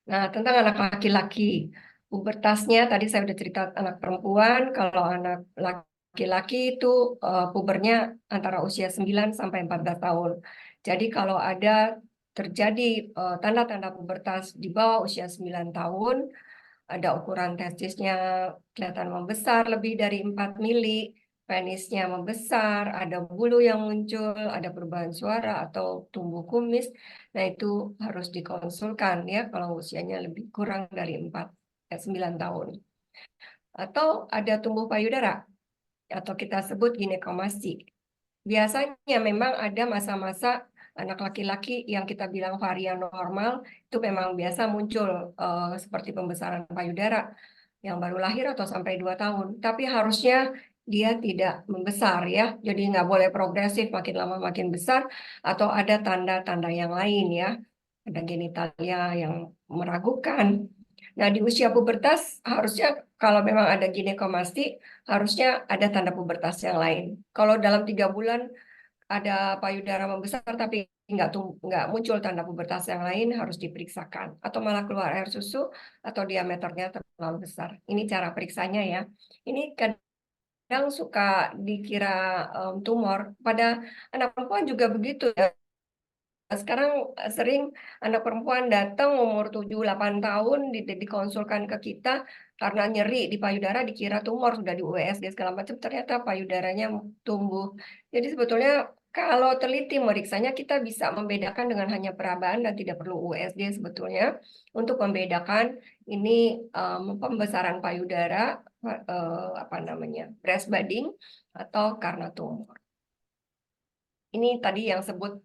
[SPEAKER 2] Nah, tentang anak laki-laki, pubertasnya tadi saya sudah cerita anak perempuan, kalau anak laki-laki itu pubernya antara usia 9 sampai 14 tahun. Jadi kalau ada terjadi tanda-tanda pubertas di bawah usia 9 tahun, ada ukuran testisnya kelihatan membesar lebih dari 4 mili, penisnya membesar, ada bulu yang muncul, ada perubahan suara atau tumbuh kumis. Nah, itu harus dikonsulkan ya kalau usianya lebih kurang dari 9 tahun. Atau ada tumbuh payudara atau kita sebut ginekomasti. Biasanya memang ada masa-masa anak laki-laki yang kita bilang varian normal, itu memang biasa muncul seperti pembesaran payudara yang baru lahir atau sampai 2 tahun. Tapi harusnya dia tidak membesar ya, jadi nggak boleh progresif makin lama makin besar, atau ada tanda-tanda yang lain ya, ada genitalia yang meragukan. Nah, di usia pubertas harusnya kalau memang ada ginekomasti, harusnya ada tanda pubertas yang lain. Kalau dalam 3 bulan ada payudara membesar tapi nggak muncul tanda pubertas yang lain, harus diperiksakan. Atau malah keluar air susu atau diameternya terlalu besar. Ini cara periksanya ya. Ini kadang suka dikira tumor. Pada anak perempuan juga begitu ya. Sekarang sering anak perempuan datang umur 7-8 tahun dikonsulkan ke kita karena nyeri di payudara dikira tumor, sudah di USG segala macam, ternyata payudaranya tumbuh. Jadi sebetulnya kalau teliti meriksanya kita bisa membedakan dengan hanya perabaan dan tidak perlu USG sebetulnya untuk membedakan ini pembesaran payudara apa namanya breast budding atau karena tumor. Ini tadi yang sebut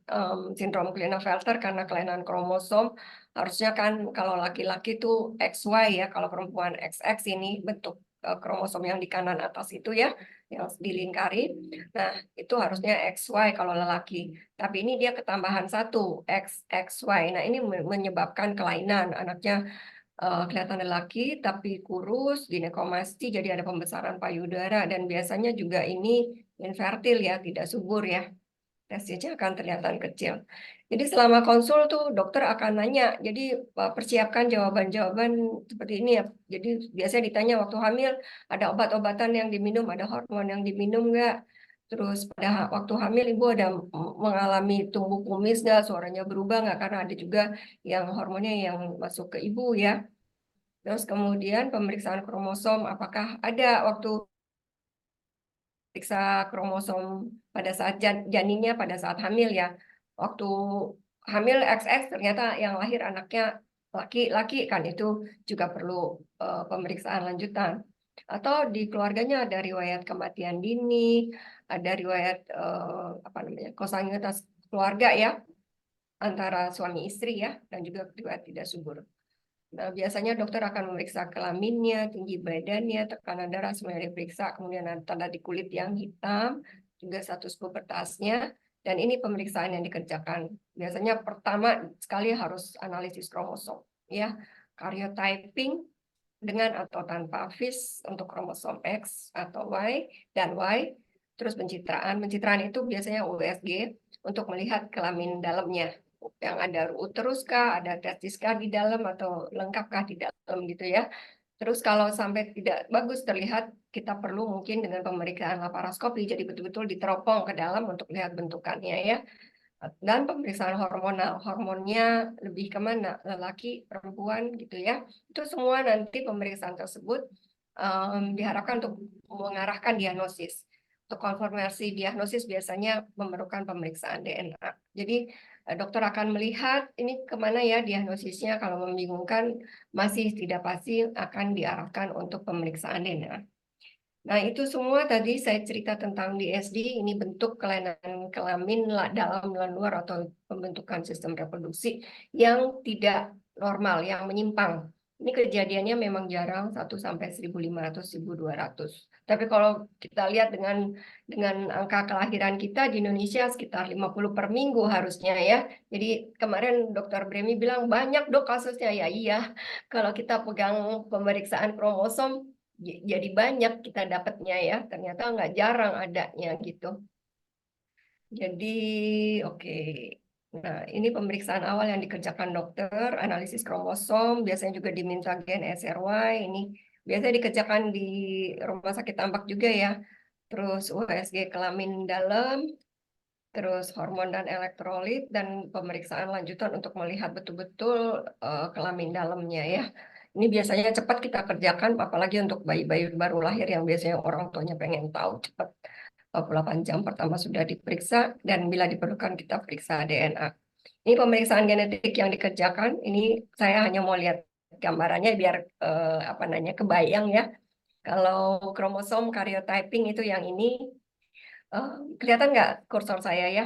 [SPEAKER 2] sindrom Klinefelter karena kelainan kromosom. Harusnya kan kalau laki-laki itu XY ya, kalau perempuan XX ini bentuk kromosom yang di kanan atas itu ya, yang dilingkari. Nah, itu harusnya XY kalau lelaki. Tapi ini dia ketambahan satu, XXY. Nah, ini menyebabkan kelainan. Anaknya kelihatan lelaki tapi kurus, ginekomasti, jadi ada pembesaran payudara. Dan biasanya juga ini infertil ya, tidak subur ya. Testisnya akan kelihatan kecil. Jadi selama konsul tuh dokter akan nanya, jadi persiapkan jawaban-jawaban seperti ini ya. Jadi biasanya ditanya waktu hamil, ada obat-obatan yang diminum, ada hormon yang diminum nggak? Terus pada waktu hamil ibu ada mengalami tumbuh kumis nggak, suaranya berubah nggak? Karena ada juga yang hormonnya yang masuk ke ibu ya. Terus kemudian pemeriksaan kromosom, apakah ada waktu periksa kromosom pada saat janinnya pada saat hamil ya. Waktu hamil XX ternyata yang lahir anaknya laki-laki kan itu juga perlu pemeriksaan lanjutan. Atau di keluarganya ada riwayat kematian dini, ada riwayat apa namanya konsanguinitas keluarga ya antara suami istri ya dan juga riwayat tidak subur. Nah, biasanya dokter akan memeriksa kelaminnya, tinggi badannya, tekanan darah semuanya diperiksa, kemudian ada tanda di kulit yang hitam, juga status pubertasnya, dan ini pemeriksaan yang dikerjakan. Biasanya pertama sekali harus analisis kromosom, ya, karyotyping dengan atau tanpa VIS untuk kromosom X atau Y dan Y, terus pencitraan. Pencitraan itu biasanya USG untuk melihat kelamin dalamnya yang ada uterus kah, ada testis kah di dalam atau lengkapkah di dalam gitu ya. Terus kalau sampai tidak bagus terlihat, kita perlu mungkin dengan pemeriksaan laparoskopi, jadi betul-betul diteropong ke dalam untuk lihat bentukannya ya. Dan pemeriksaan hormonal, hormonnya lebih kemana, lelaki, perempuan gitu ya. Itu semua nanti pemeriksaan tersebut diharapkan untuk mengarahkan diagnosis. Untuk konfirmasi diagnosis biasanya memerlukan pemeriksaan DNA. Jadi dokter akan melihat ini kemana ya diagnosisnya. Kalau membingungkan masih tidak pasti akan diarahkan untuk pemeriksaan DNA. Nah, itu semua tadi saya cerita tentang DSD, ini bentuk kelainan kelamin dalam dan luar atau pembentukan sistem reproduksi yang tidak normal, yang menyimpang. Ini kejadiannya memang jarang 1 sampai 1.500, 1.200. Tapi kalau kita lihat dengan angka kelahiran kita di Indonesia sekitar 50 per minggu harusnya ya. Jadi kemarin Dokter Bremi bilang banyak dok kasusnya. Ya iya, kalau kita pegang pemeriksaan kromosom jadi banyak kita dapatnya ya. Ternyata nggak jarang adanya gitu. Jadi, oke. Nah, ini pemeriksaan awal yang dikerjakan dokter, analisis kromosom, biasanya juga diminta gen SRY, ini biasanya dikerjakan di Rumah Sakit Tambak juga ya. Terus USG kelamin dalam, terus hormon dan elektrolit, dan pemeriksaan lanjutan untuk melihat betul-betul kelamin dalamnya ya. Ini biasanya cepat kita kerjakan, apalagi untuk bayi-bayi baru lahir yang biasanya orang tuanya pengen tahu cepat. 48 jam pertama sudah diperiksa dan bila diperlukan kita periksa DNA. Ini pemeriksaan genetik yang dikerjakan. Ini saya hanya mau lihat gambarannya biar apa namanya kebayang ya. Kalau kromosom karyotyping itu yang ini kelihatan nggak kursor saya ya?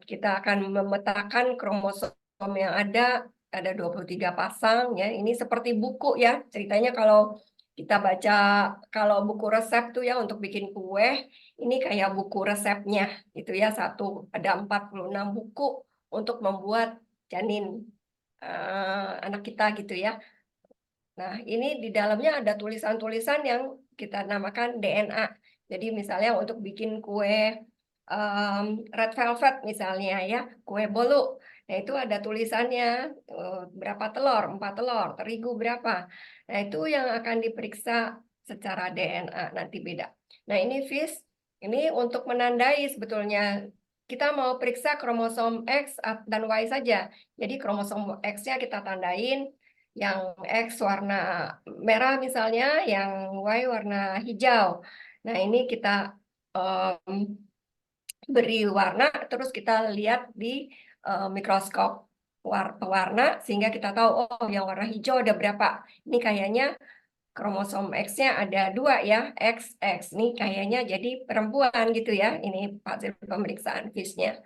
[SPEAKER 2] Kita akan memetakan kromosom yang ada 23 pasang ya. Ini seperti buku ya. Ceritanya kalau kita baca kalau buku resep tuh ya untuk bikin kue, ini kayak buku resepnya itu ya. Ada 46 buku untuk membuat janin anak kita gitu ya. Nah, ini di dalamnya ada tulisan-tulisan yang kita namakan DNA. Jadi misalnya untuk bikin kue red velvet misalnya ya, kue bolu. Nah, itu ada tulisannya berapa telur, 4 telur, terigu berapa. Nah, itu yang akan diperiksa secara DNA nanti beda. Nah, ini FIS, ini untuk menandai sebetulnya kita mau periksa kromosom X dan Y saja. Jadi kromosom X-nya kita tandain, yang X warna merah misalnya, yang Y warna hijau. Nah, ini kita beri warna, terus kita lihat di mikroskop pewarna, sehingga kita tahu, oh yang warna hijau ada berapa. Ini kayaknya kromosom X-nya ada 2 ya, XX. Ini kayaknya jadi perempuan gitu ya, ini hasil pemeriksaan FIS-nya.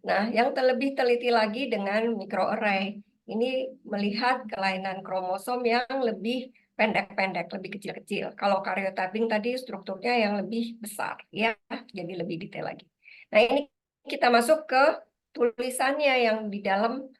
[SPEAKER 2] Nah, yang lebih teliti lagi dengan microarray. Ini melihat kelainan kromosom yang lebih pendek-pendek, lebih kecil-kecil. Kalau karyotyping tadi strukturnya yang lebih besar, ya, jadi lebih detail lagi. Nah, ini kita masuk ke tulisannya yang di dalam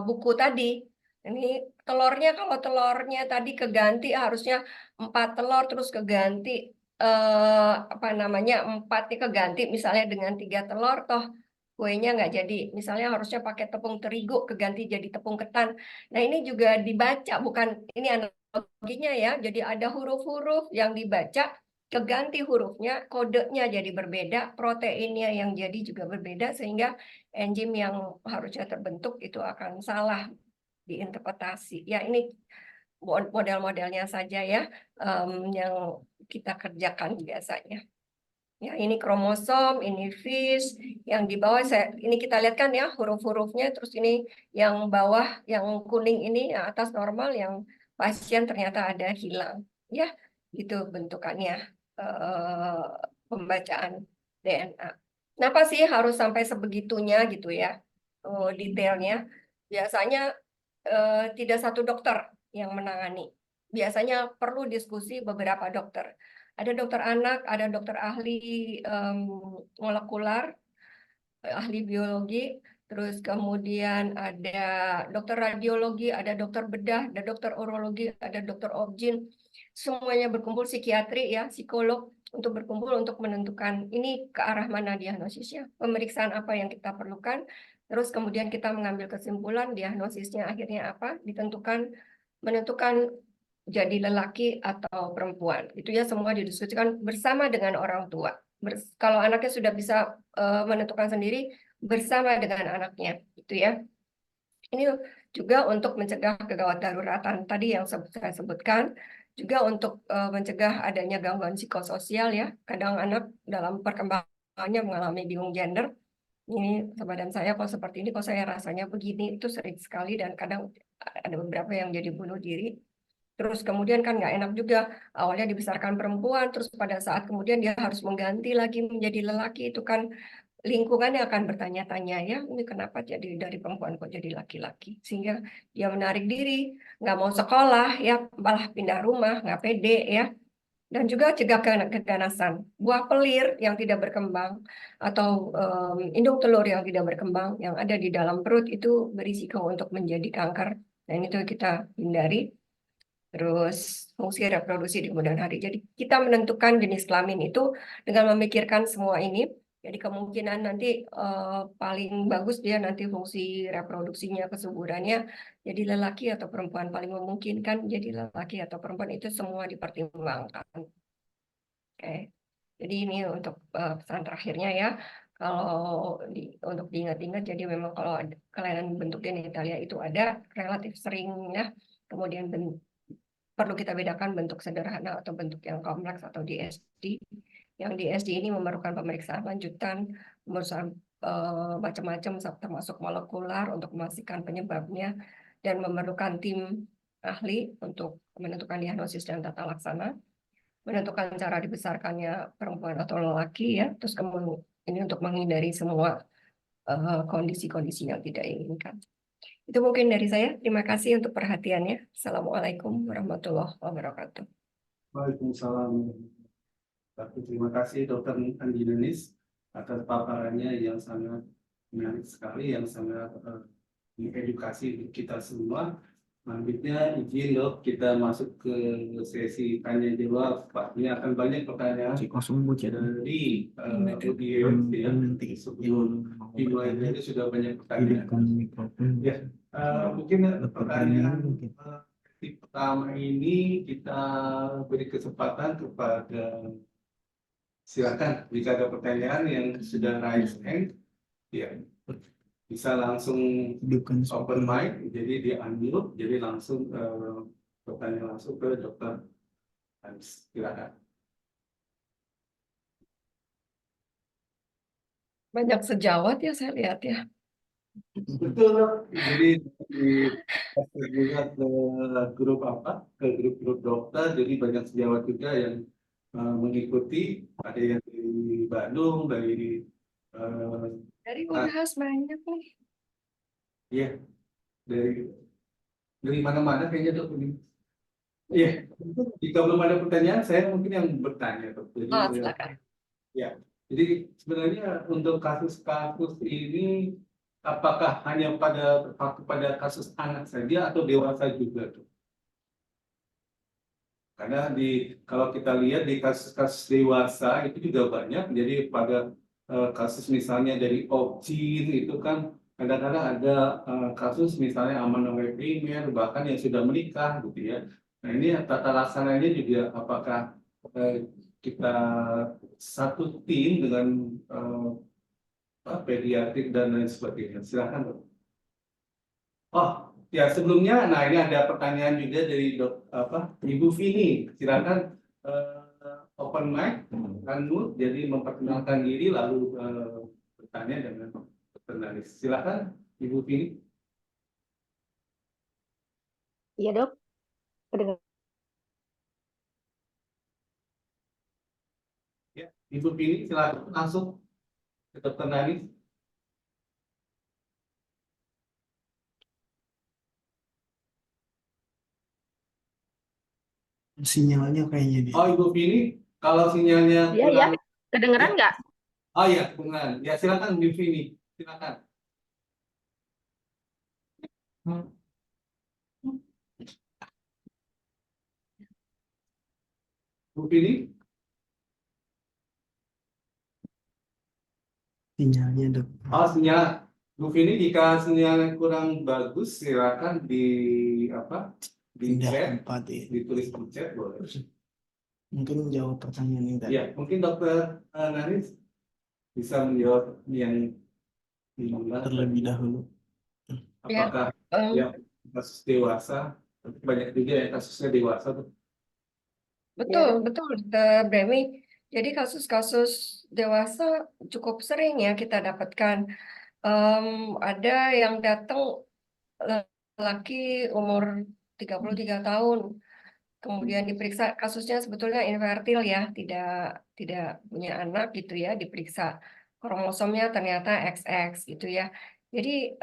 [SPEAKER 2] buku tadi. Ini telurnya, kalau telurnya tadi keganti harusnya 4 telur terus keganti apa namanya 4 keganti misalnya dengan 3 telur, toh kuenya nggak jadi. Misalnya harusnya pakai tepung terigu keganti jadi tepung ketan. Nah, ini juga dibaca, bukan ini analoginya ya. Jadi ada huruf-huruf yang dibaca, keganti hurufnya, kodenya jadi berbeda, proteinnya yang jadi juga berbeda, sehingga enzim yang harusnya terbentuk itu akan salah diinterpretasi. Ya, ini model-modelnya saja ya yang kita kerjakan biasanya. Ya, ini kromosom, ini FIS, yang di bawah ini kita lihat kan ya huruf-hurufnya, terus ini yang bawah yang kuning ini yang atas normal, yang pasien ternyata ada hilang. Ya, itu bentukannya eh, pembacaan DNA. Kenapa sih harus sampai sebegitunya gitu ya detailnya? Biasanya tidak satu dokter yang menangani. Biasanya perlu diskusi beberapa dokter. Ada dokter anak, ada dokter ahli molekular, ahli biologi, terus kemudian ada dokter radiologi, ada dokter bedah, ada dokter urologi, ada dokter obgyn. Semuanya berkumpul, psikiatri ya, psikolog, untuk berkumpul untuk menentukan ini ke arah mana diagnosisnya, pemeriksaan apa yang kita perlukan, terus kemudian kita mengambil kesimpulan diagnosisnya akhirnya apa, menentukan jadi lelaki atau perempuan. Itu ya semua didiskusikan bersama dengan orang tua. Kalau anaknya sudah bisa menentukan sendiri, bersama dengan anaknya, itu ya. Ini juga untuk mencegah kegawat daruratan tadi yang saya sebutkan, juga untuk mencegah adanya gangguan psikososial ya. Kadang anak dalam perkembangannya mengalami bingung gender. Ini badan saya kok seperti ini, kok saya rasanya begini, itu sering sekali, dan kadang ada beberapa yang jadi bunuh diri. Terus kemudian kan nggak enak juga, awalnya dibesarkan perempuan, terus pada saat kemudian dia harus mengganti lagi menjadi lelaki, itu kan lingkungan yang akan bertanya-tanya ya, ini kenapa jadi dari perempuan kok jadi laki-laki, sehingga dia menarik diri, nggak mau sekolah ya, malah pindah rumah, nggak pede ya. Dan juga cegah keganasan. Buah pelir yang tidak berkembang atau indung telur yang tidak berkembang yang ada di dalam perut itu berisiko untuk menjadi kanker. Dan itu kita hindari. Terus fungsi reproduksi di kemudian hari. Jadi kita menentukan jenis kelamin itu dengan memikirkan semua ini. Jadi kemungkinan nanti paling bagus dia nanti fungsi reproduksinya, kesuburannya jadi lelaki atau perempuan. Paling memungkinkan jadi lelaki atau perempuan itu semua dipertimbangkan. Oke, jadi ini untuk pesan terakhirnya ya. Kalau untuk diingat-ingat, jadi memang kalau kelainan bentuk genitalia itu ada relatif sering ya. Kemudian perlu kita bedakan bentuk sederhana atau bentuk yang kompleks atau DSD. Yang DSD ini memerlukan pemeriksaan lanjutan, pemeriksaan macam-macam termasuk molekular untuk memastikan penyebabnya dan memerlukan tim ahli untuk menentukan diagnosis dan tata laksana, menentukan cara dibesarkannya perempuan atau lelaki ya, terus kemudian ini untuk menghindari semua kondisi-kondisi yang tidak diinginkan. Itu mungkin dari saya. Terima kasih untuk perhatiannya. Assalamualaikum warahmatullahi wabarakatuh.
[SPEAKER 1] Waalaikumsalam. Terima kasih Dokter Andi Denis atas paparannya yang sangat menarik sekali, yang sangat mengedukasi kita semua. Selanjutnya izin dok kita masuk ke sesi tanya jawab. Pak, ini akan banyak pertanyaan dari audiens ya. Sebelum dimulai tadi sudah banyak pertanyaan. Ya, mungkin pertanyaan pertama ini kita beri kesempatan kepada, silakan jika ada pertanyaan yang sudah raise hand, ya bisa langsung open mic, jadi di unmute, jadi langsung bertanya langsung ke dokter Hans. Silakan.
[SPEAKER 2] Banyak sejawat ya saya lihat ya.
[SPEAKER 1] Betul, dok. Jadi juga ke grup apa? Ke grup-grup dokter, jadi banyak sejawat juga yang mengikuti. Ada yang dari Bandung, dari
[SPEAKER 2] Dari Unhas banyak nih.
[SPEAKER 1] ya dari mana-mana kayaknya dok ini. Iya, jika belum ada pertanyaan, saya mungkin yang bertanya dok. Jadi,
[SPEAKER 2] Silakan.
[SPEAKER 1] ya, jadi sebenarnya untuk kasus-kasus ini, apakah hanya pada kasus anak saja atau dewasa juga tuh? Karena kalau kita lihat di kasus-kasus dewasa itu juga banyak. Jadi pada kasus misalnya dari obgyn itu kan kadang-kadang ada kasus misalnya amanowai primer bahkan yang sudah menikah gitu ya. Nah ini tata laksananya juga apakah kita satu tim dengan pediatrik dan lain sebagainya. Silakan dok. Oh ya sebelumnya, nah ini ada pertanyaan juga dari Ibu Vini. Silakan open mic, unmute, jadi memperkenalkan diri lalu bertanya dengan jurnalis. Silakan Ibu Vini.
[SPEAKER 3] Iya dok, kedengaran.
[SPEAKER 1] Ya, Ibu Vini silakan langsung ke dokter Nanis.
[SPEAKER 4] Sinyalnya kayaknya dia.
[SPEAKER 1] Oh Ibu Vini, kalau sinyalnya
[SPEAKER 3] Iya ya,
[SPEAKER 1] kurang,
[SPEAKER 3] kedengeran nggak?
[SPEAKER 1] oh iya kurang. Ya silakan Ibu Vini, silakan. Bu Vini,
[SPEAKER 4] Sinyalnya dok.
[SPEAKER 1] oh sinyal. Bu Vini, jika sinyalnya kurang bagus, silakan di di
[SPEAKER 4] Pindah
[SPEAKER 1] chat,
[SPEAKER 4] tempat ya.
[SPEAKER 1] ditulis di chat boleh.
[SPEAKER 4] Mungkin menjawab pertanyaan ini tadi.
[SPEAKER 1] Ya, mungkin dokter Nanis bisa menjawab yang
[SPEAKER 4] Terlebih dahulu.
[SPEAKER 1] apakah ya kasus dewasa, banyak juga yang kasusnya dewasa tuh.
[SPEAKER 2] Betul, betul, Dr. Bremi. Jadi kasus-kasus dewasa cukup sering ya kita dapatkan. Ada yang datang laki umur 33 tahun, kemudian diperiksa kasusnya sebetulnya infertil ya, tidak punya anak gitu ya, diperiksa kromosomnya ternyata XX gitu ya. Jadi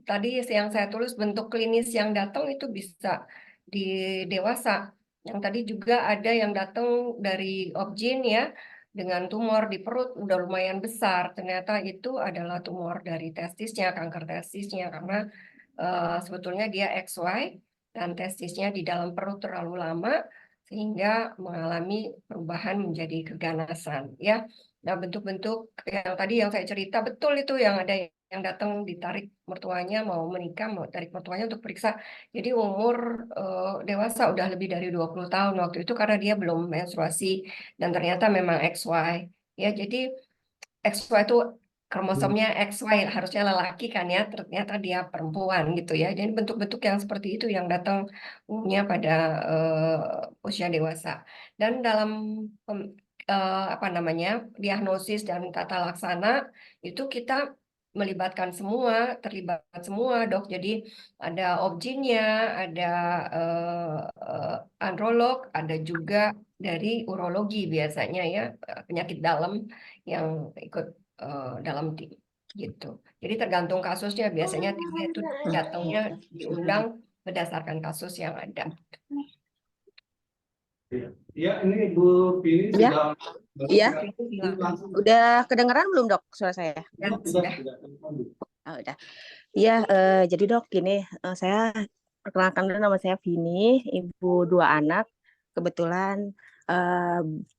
[SPEAKER 2] tadi yang saya tulis bentuk klinis yang datang itu bisa di dewasa. Yang tadi juga ada yang datang dari obgyn ya, dengan tumor di perut udah lumayan besar. Ternyata itu adalah tumor dari testisnya, kanker testisnya karena sebetulnya dia XY dan testisnya di dalam perut terlalu lama sehingga mengalami perubahan menjadi keganasan ya. Nah, bentuk-bentuk yang tadi yang saya cerita betul itu yang ada yang datang ditarik mertuanya mau menikah, mau tarik mertuanya untuk periksa. Jadi umur dewasa udah lebih dari 20 tahun waktu itu karena dia belum menstruasi dan ternyata memang XY. Ya, jadi XY itu kromosomnya XY harusnya lelaki kan ya, ternyata dia perempuan gitu ya. Jadi bentuk-bentuk yang seperti itu yang datang umumnya pada usia dewasa. Dan dalam apa namanya diagnosis dan tata laksana itu kita melibatkan semua, terlibat semua dok. Jadi ada obgynnya, ada androlog, ada juga dari urologi biasanya ya penyakit dalam yang ikut dalam tim gitu. Jadi tergantung kasusnya biasanya timnya itu datangnya diundang berdasarkan kasus yang ada.
[SPEAKER 1] Ya, ini Bu Vini
[SPEAKER 3] Ya.
[SPEAKER 1] sudah
[SPEAKER 3] Iya.
[SPEAKER 2] Silakan.
[SPEAKER 1] langsung.
[SPEAKER 3] Udah kedengeran belum dok suara saya?
[SPEAKER 2] Ya, sudah.
[SPEAKER 3] Oh, udah. Iya, jadi dok gini, saya perkenalkan dulu, nama saya Vini, ibu 2 anak. Kebetulan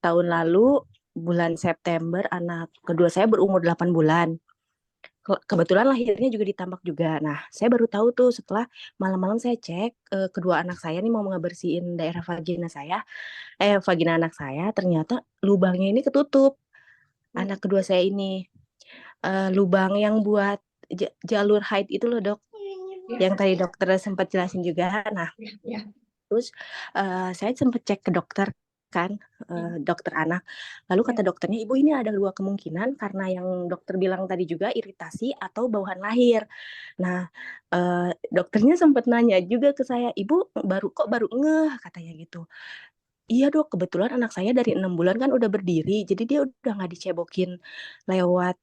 [SPEAKER 3] tahun lalu bulan September anak kedua saya berumur 8 bulan. Kebetulan lahirnya juga di Tambak juga. Nah, saya baru tahu tuh setelah malam-malam saya cek kedua anak saya nih mau ngebersihin daerah vagina anak saya, ternyata lubangnya ini ketutup. Anak kedua saya ini lubang yang buat jalur haid itu loh dok, yang tadi dokter sempat jelasin juga. Nah,
[SPEAKER 2] Ya.
[SPEAKER 3] terus saya sempat cek ke dokter kan, dokter anak. Lalu kata dokternya, ibu ini ada 2 kemungkinan karena yang dokter bilang tadi juga iritasi atau bawaan lahir. Nah, dokternya sempat nanya juga ke saya, ibu baru ngeh katanya gitu. Iya dok, kebetulan anak saya dari 6 bulan kan udah berdiri, jadi dia udah nggak dicebokin lewat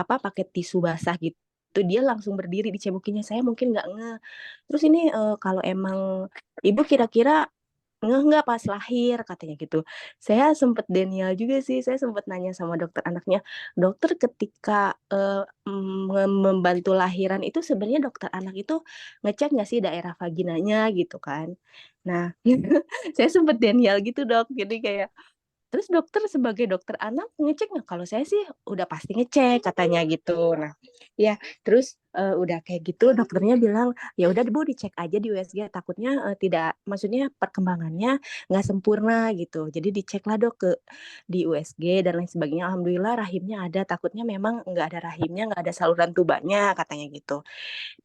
[SPEAKER 3] pakai tisu basah gitu. Dia langsung berdiri dicebokinnya, saya mungkin nggak ngeh. Terus ini kalau emang ibu kira-kira ngeh nggak pas lahir katanya gitu. Saya sempet denial juga sih, saya sempet nanya sama dokter anaknya, dokter ketika membantu lahiran itu sebenarnya dokter anak itu ngecek nggak sih daerah vaginanya gitu kan. Nah, saya sempet denial gitu dok, jadi kayak terus dokter sebagai dokter anak ngecek nggak? Kalau saya sih udah pasti ngecek katanya gitu. Nah, ya terus udah kayak gitu dokternya bilang ya udah Bu dicek aja di USG takutnya tidak maksudnya perkembangannya nggak sempurna gitu. Jadi diceklah dok di USG dan lain sebagainya. Alhamdulillah rahimnya ada. Takutnya memang nggak ada rahimnya, nggak ada saluran tubanya katanya gitu.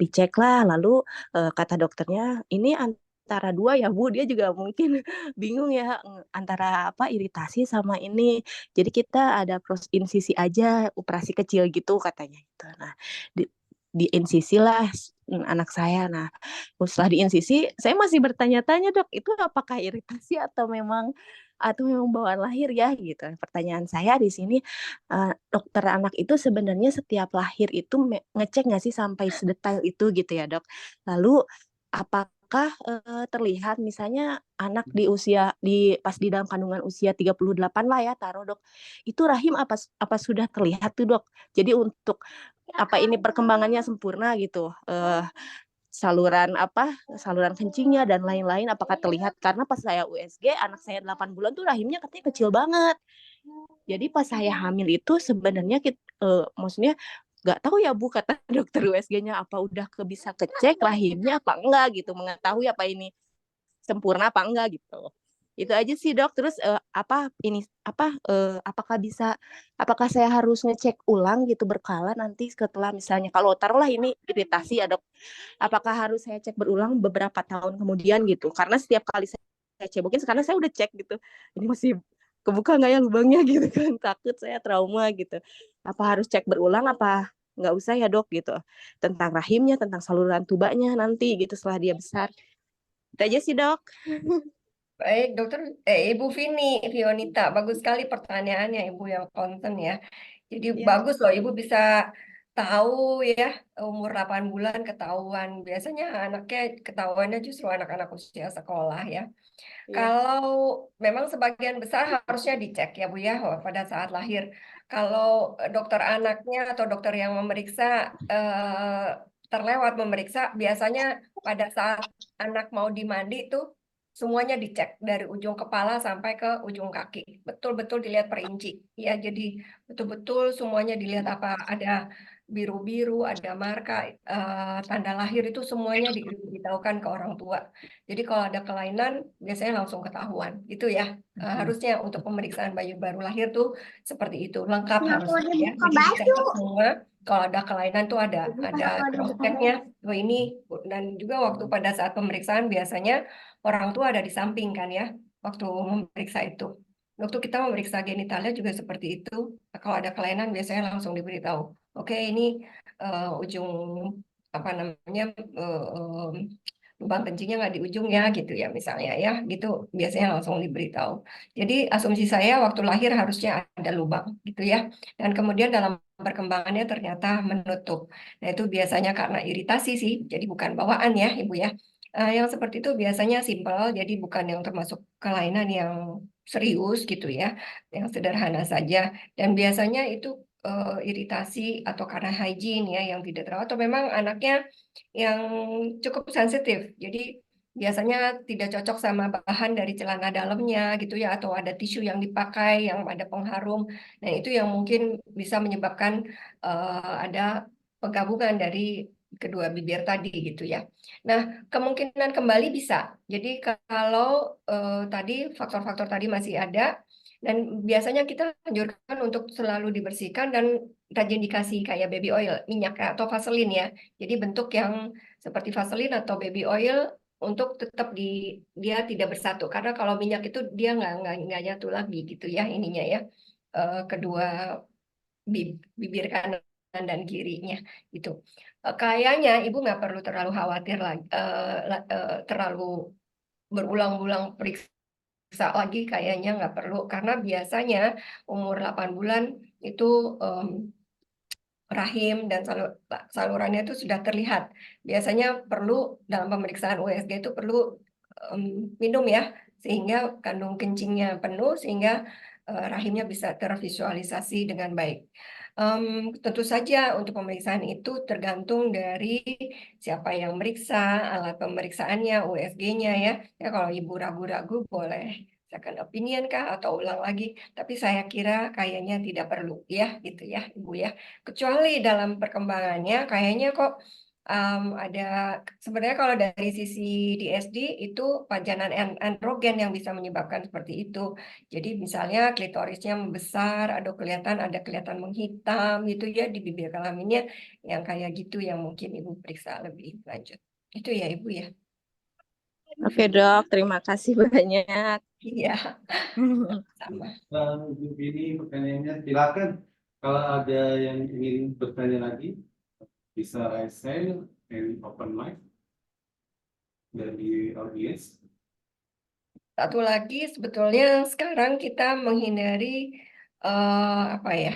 [SPEAKER 3] Diceklah lalu kata dokternya ini antara 2 ya Bu, dia juga mungkin bingung ya antara iritasi sama ini. Jadi kita ada insisi aja, operasi kecil gitu katanya gitu. Nah, di insisi lah anak saya. Nah, setelah di insisi saya masih bertanya-tanya dok, itu apakah iritasi atau memang bawaan lahir ya gitu. Pertanyaan saya di sini dokter anak itu sebenarnya setiap lahir itu ngecek nggak sih sampai sedetail itu gitu ya dok. Lalu apakah terlihat misalnya anak pas di dalam kandungan usia 38 lah ya taruh dok, itu rahim apa sudah terlihat tuh dok. Jadi untuk ini perkembangannya sempurna gitu. Saluran kencingnya dan lain-lain apakah terlihat, karena pas saya USG anak saya 8 bulan tuh rahimnya katanya kecil banget. Jadi pas saya hamil itu sebenarnya maksudnya nggak tahu ya Bu kata dokter USG-nya apa udah bisa kecek rahimnya apa enggak gitu, mengetahui apa ini sempurna apa enggak gitu. Itu aja sih dok. Terus apakah saya harus ngecek ulang gitu berkala nanti setelah misalnya kalau taruhlah ini iritasi ya dok, apakah harus saya cek berulang beberapa tahun kemudian gitu, karena setiap kali saya cebokin sekarang saya udah cek gitu ini masih kebuka nggak ya lubangnya gitu kan, takut saya trauma gitu. Apa harus cek berulang apa nggak usah ya dok gitu, tentang rahimnya, tentang saluran tubanya nanti gitu setelah dia besar. Itu aja sih dok.
[SPEAKER 2] Baik, dokter, Ibu Vini, Vionita, bagus sekali pertanyaannya Ibu yang konten ya. Jadi
[SPEAKER 3] Iya.
[SPEAKER 2] bagus loh Ibu bisa tahu ya umur 8 bulan ketahuan. Biasanya anaknya ketahuannya justru anak-anak usia sekolah ya.
[SPEAKER 3] Iya.
[SPEAKER 2] Kalau memang sebagian besar harusnya dicek ya Bu ya pada saat lahir. Kalau dokter anaknya atau dokter yang memeriksa terlewat memeriksa, biasanya pada saat anak mau dimandi tuh semuanya dicek dari ujung kepala sampai ke ujung kaki. Betul-betul dilihat perinci. Ya, jadi betul-betul semuanya dilihat apa ada biru-biru, ada marka, tanda lahir itu semuanya diberitahukan ke orang tua. Jadi kalau ada kelainan biasanya langsung ketahuan, gitu ya. Harusnya untuk pemeriksaan bayi baru lahir tuh seperti itu, lengkap harusnya ya. Jadi dicatat semua. Kalau ada kelainan tuh ada cross check-nya. Oh ini dan juga waktu pada saat pemeriksaan biasanya orang tua ada di samping kan ya, waktu memeriksa itu. Waktu kita memeriksa genitalnya juga seperti itu. Kalau ada kelainan biasanya langsung diberitahu. Oke, ini ujung apa namanya lubang kencingnya nggak di ujung ya gitu ya misalnya ya gitu biasanya langsung diberitahu. Jadi asumsi saya waktu lahir harusnya ada lubang gitu ya dan kemudian dalam perkembangannya ternyata menutup. Nah itu biasanya karena iritasi sih jadi bukan bawaan ya Ibu ya. Yang seperti itu biasanya simpel jadi bukan yang termasuk kelainan yang serius gitu ya yang sederhana saja dan biasanya itu iritasi atau karena hygiene ya yang tidak terawat atau memang anaknya yang cukup sensitif. Jadi biasanya tidak cocok sama bahan dari celana dalamnya gitu ya atau ada tisu yang dipakai yang ada pengharum. Nah, itu yang mungkin bisa menyebabkan ada penggabungan dari kedua bibir tadi gitu ya. Nah, kemungkinan kembali bisa. Jadi kalau tadi faktor-faktor tadi masih ada dan biasanya kita anjurkan untuk selalu dibersihkan dan rajin dikasih kayak baby oil, minyak atau vaselin ya. Jadi bentuk yang seperti vaselin atau baby oil untuk tetap dia tidak bersatu karena kalau minyak itu dia nggak nyatu lagi gitu ya ininya ya kedua bibir kanan dan kirinya gitu. Kayaknya ibu nggak perlu terlalu khawatir lagi terlalu berulang-ulang periksa lagi kayaknya nggak perlu karena biasanya umur 8 bulan itu rahim dan salurannya itu sudah terlihat. Biasanya perlu dalam pemeriksaan USG itu perlu minum ya, sehingga kandung kencingnya penuh, sehingga rahimnya bisa tervisualisasi dengan baik. Tentu saja untuk pemeriksaan itu tergantung dari siapa yang meriksa, alat pemeriksaannya, USG-nya ya. Ya kalau ibu ragu-ragu boleh second opinion kah atau ulang lagi. Tapi saya kira kayaknya tidak perlu ya, gitu ya, ibu ya. Kecuali dalam perkembangannya kayaknya kok ada sebenarnya kalau dari sisi DSD itu pajanan androgen yang bisa menyebabkan seperti itu. Jadi misalnya klitorisnya membesar, ada kelihatan menghitam gitu ya di bibir kelaminnya yang kayak gitu yang mungkin ibu periksa lebih lanjut. Itu ya ibu ya.
[SPEAKER 3] Oke dok, terima kasih banyak.
[SPEAKER 2] Iya, sama.
[SPEAKER 1] Ini pertanyaannya silakan kalau ada yang ingin bertanya lagi bisa raise hand and open mic dari audiens.
[SPEAKER 2] Satu lagi sebetulnya sekarang kita menghindari apa ya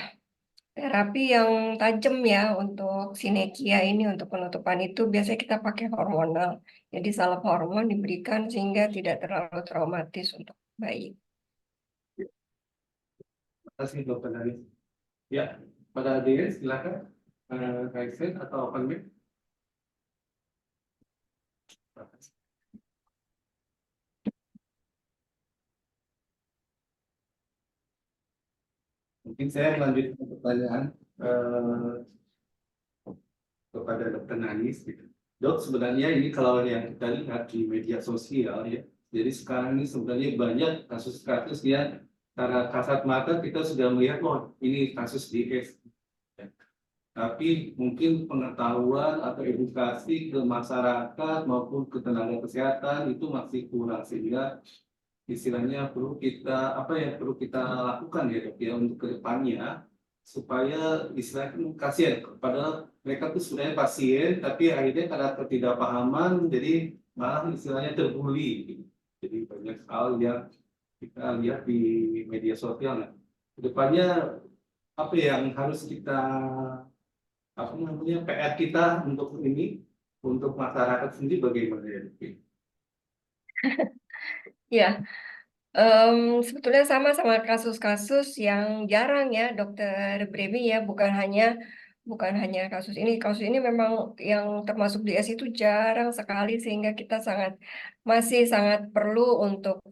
[SPEAKER 2] terapi yang tajam ya untuk sinekia ini untuk penutupan itu biasanya kita pakai hormonal. Jadi salep hormon diberikan sehingga tidak terlalu traumatis untuk bayi.
[SPEAKER 1] Terima kasih Dokter Dani. Ya, pada audiens silakan raise hand atau open mic. Mungkin saya melanjutkan pertanyaan kepada Dokter Nanis. Gitu. Dok, sebenarnya ini kalau yang kita lihat di media sosial ya, jadi sekarang ini sebenarnya banyak kasus-kasus yang secara kasat mata kita sudah melihat, oh ini kasus di AIDS. Tapi mungkin pengetahuan atau edukasi ke masyarakat maupun ke tenaga kesehatan itu masih kurang sehingga istilahnya perlu kita lakukan ya dok ya untuk kedepannya supaya istilahnya kasihan kepada mereka tuh sebenarnya pasien tapi akhirnya karena ketidakpahaman jadi malah istilahnya terbuli gitu. Jadi banyak hal yang kita lihat di media sosial. Nah, kedepannya apa yang harus kita apa namanya PR kita untuk ini untuk masyarakat sendiri bagaimana ya?
[SPEAKER 2] Ya, sebetulnya sama kasus-kasus yang jarang ya, Dokter Bremi ya, bukan hanya kasus ini memang yang termasuk di S itu jarang sekali sehingga kita masih sangat perlu untuk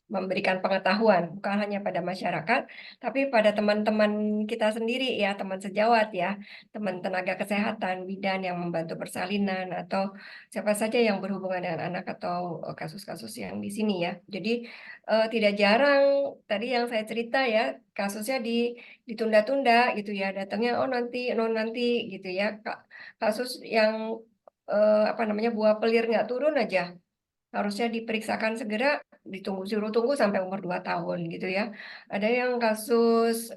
[SPEAKER 2] memberikan pengetahuan bukan hanya pada masyarakat, tapi pada teman-teman kita sendiri ya, teman sejawat ya, teman tenaga kesehatan, bidan yang membantu persalinan atau siapa saja yang berhubungan dengan anak atau kasus-kasus yang di sini ya. Jadi tidak jarang tadi yang saya cerita ya, kasusnya ditunda-tunda gitu ya, datangnya oh nanti, no nanti gitu ya. Kasus yang apa namanya buah pelir nggak turun aja harusnya diperiksakan segera, suruh tunggu sampai umur 2 tahun gitu ya. Ada yang kasus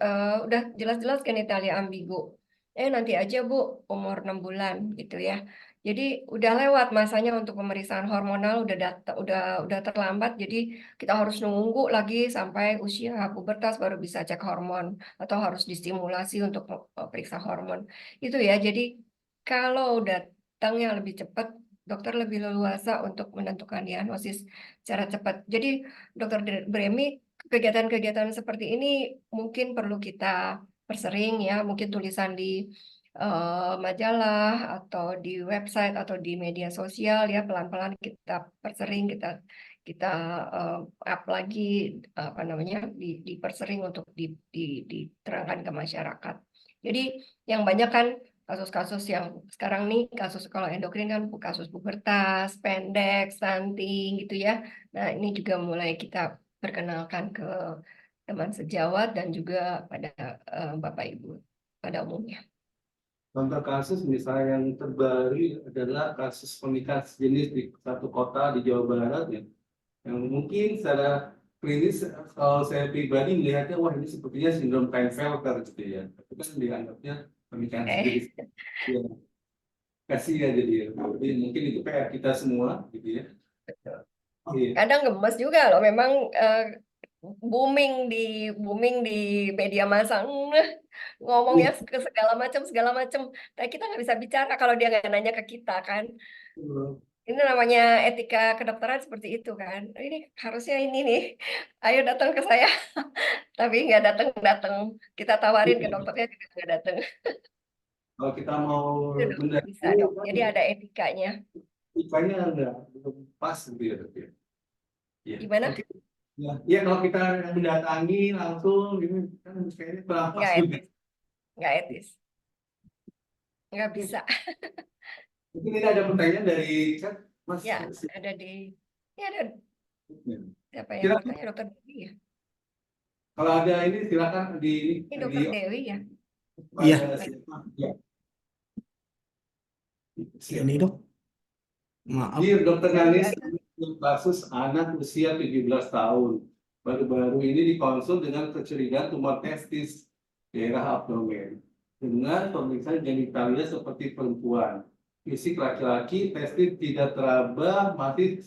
[SPEAKER 2] udah jelas-jelas genitalia ambigu. Nanti aja Bu, umur 6 bulan gitu ya. Jadi udah lewat masanya untuk pemeriksaan hormonal, udah terlambat. Jadi kita harus nunggu lagi sampai usia pubertas baru bisa cek hormon atau harus distimulasi untuk periksa hormon. Itu ya. Jadi kalau datangnya lebih cepat dokter lebih leluasa untuk menentukan diagnosis secara cepat. Jadi, Dokter Bremi, kegiatan-kegiatan seperti ini mungkin perlu kita persering ya, mungkin tulisan di majalah atau di website atau di media sosial ya, pelan-pelan kita persering, kita up lagi apa namanya dipersering untuk diterangkan ke masyarakat. Jadi yang banyak kan kasus-kasus yang sekarang nih kalau endokrin kan kasus pubertas, pendek, stunting gitu ya. Nah, ini juga mulai kita perkenalkan ke teman sejawat dan juga pada Bapak Ibu pada umumnya.
[SPEAKER 1] Contoh kasus misalnya yang terbaru adalah kasus pernikahan sejenis di satu kota di Jawa Barat ya, yang mungkin secara klinis kalau saya pribadi melihatnya wah ini sepertinya sindrom Klinefelter gitu ya, tapi kan dianggapnya pernikahan sejenis. Ya, kasihan jadi ya. Jadi mungkin itu PR kita semua gitu ya. Iya.
[SPEAKER 2] Kadang gemes juga loh, memang booming di media massa, ngomongnya ke segala macam. Tapi kita nggak bisa bicara kalau dia nggak nanya ke kita kan. Ini namanya etika kedokteran seperti itu kan. Ini harusnya ini nih, ayo datang ke saya, tapi nggak datang. Kita tawarin ke dokternya juga nggak datang.
[SPEAKER 1] Kalau kita mau
[SPEAKER 2] Itu dok,
[SPEAKER 1] tunda
[SPEAKER 2] bisa
[SPEAKER 1] itu
[SPEAKER 2] dok.
[SPEAKER 1] kan
[SPEAKER 2] Jadi ada etikanya.
[SPEAKER 1] ikannya enggak belum pas gitu ya dok ya. Iya.
[SPEAKER 2] Gimana?
[SPEAKER 1] Oke. Ya, ya kalau kita mendatangi langsung gitu kan kayaknya kurang pas
[SPEAKER 2] Nggak
[SPEAKER 1] juga.
[SPEAKER 2] etis, nggak etis, nggak bisa.
[SPEAKER 1] Mungkin ini ada pertanyaan dari chat, Mas.
[SPEAKER 2] Ya, ada di, ya ada siapa yang
[SPEAKER 1] Silakan.
[SPEAKER 2] bertanya dokter Dewi ya?
[SPEAKER 1] Kalau ada ini silakan
[SPEAKER 2] Ini dokter Dewi ya?
[SPEAKER 4] Iya.
[SPEAKER 1] pada siapa? Ya.
[SPEAKER 4] Ini dok, maaf.
[SPEAKER 1] Dear Dokter Nanis,
[SPEAKER 2] Ada.
[SPEAKER 1] kasus anak usia 17 tahun. Baru-baru ini dikonsul dengan kecurigaan tumor testis daerah abdomen. Dengan pemeriksaan genitalia seperti perempuan. Fisik laki-laki, testis tidak teraba, masih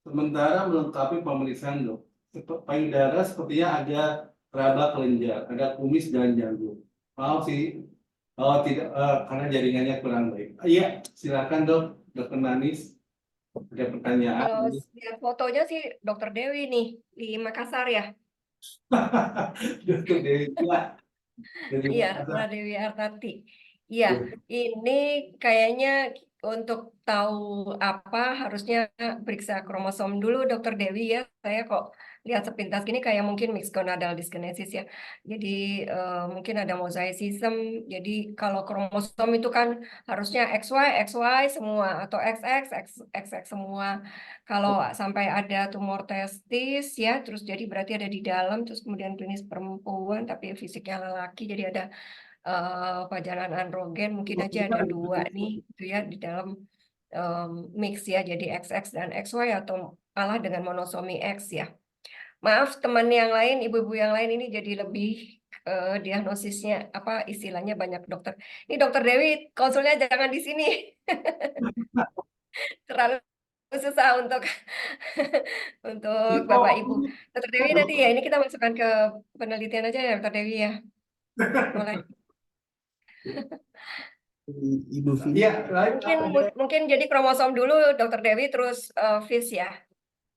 [SPEAKER 1] sementara melengkapi pemeriksaan dok. Payudara sepertinya ada raba kelenjar, ada kumis dan jantung. Maaf sih, oh tidak, karena jaringannya kurang baik. Iya, silakan dok, Dokter Nanis. Ada pertanyaan.
[SPEAKER 2] Kalau lihat fotonya sih dokter Dewi nih di Makassar ya?
[SPEAKER 1] Dokter Dewi, ya. Dari
[SPEAKER 2] Iya,
[SPEAKER 1] Makassar.
[SPEAKER 2] Dewi Artati. Iya,
[SPEAKER 1] Ya.
[SPEAKER 2] ini kayaknya untuk tahu apa harusnya periksa kromosom dulu dokter Dewi ya. Saya kok lihat sepintas gini kayak mungkin mixed gonadal dyskinesis ya. Jadi mungkin ada mosaicism. Jadi kalau kromosom itu kan harusnya XY, XY semua atau XX, XX semua. Kalau sampai ada tumor testis ya, terus jadi berarti ada di dalam, terus kemudian klinis perempuan tapi fisiknya lelaki, jadi ada pajanan androgen mungkin aja ada 2 nih gitu ya di dalam mix ya jadi XX dan XY atau malah dengan monosomi X ya. Maaf teman yang lain, ibu-ibu yang lain ini jadi lebih diagnosisnya apa istilahnya banyak dokter. Ini dokter Dewi konsulnya jangan di sini. Terlalu susah untuk untuk Bapak Ibu. Dokter Dewi nanti ya ini kita masukkan ke penelitian aja ya Dokter Dewi ya. Boleh.
[SPEAKER 4] Ibu Vini.
[SPEAKER 1] Iya, lain
[SPEAKER 2] Mungkin
[SPEAKER 1] apa ya?
[SPEAKER 2] mungkin jadi kromosom dulu, Dokter Dewi, terus Fis ya.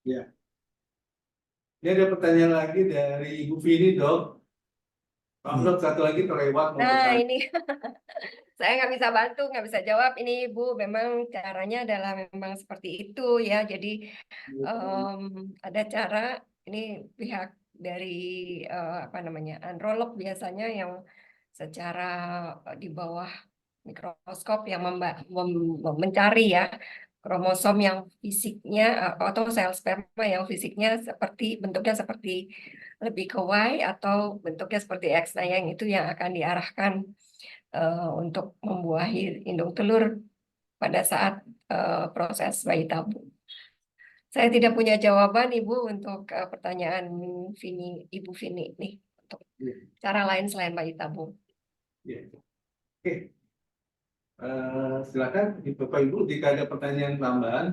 [SPEAKER 1] Iya. Ini ada pertanyaan lagi dari Ibu Vini, Dok. Pak Dok, satu lagi terlewat mau
[SPEAKER 2] Nah,
[SPEAKER 1] bertanya.
[SPEAKER 2] ini saya nggak bisa bantu, nggak bisa jawab. Ini Ibu, memang caranya adalah memang seperti itu ya. Jadi ada cara, ini pihak dari apa namanya, androlog biasanya yang secara di bawah mikroskop yang mencari ya kromosom yang fisiknya atau sel sperma yang fisiknya seperti bentuknya seperti lebih ke Y atau bentuknya seperti X. Nah, yang itu yang akan diarahkan untuk membuahi indung telur pada saat proses bayi tabung. Saya tidak punya jawaban Ibu untuk pertanyaan Ibu Vini nih untuk
[SPEAKER 1] Iya.
[SPEAKER 2] cara lain selain bayi tabung.
[SPEAKER 1] Iya. Oke. Silakan Bapak Ibu jika ada pertanyaan tambahan,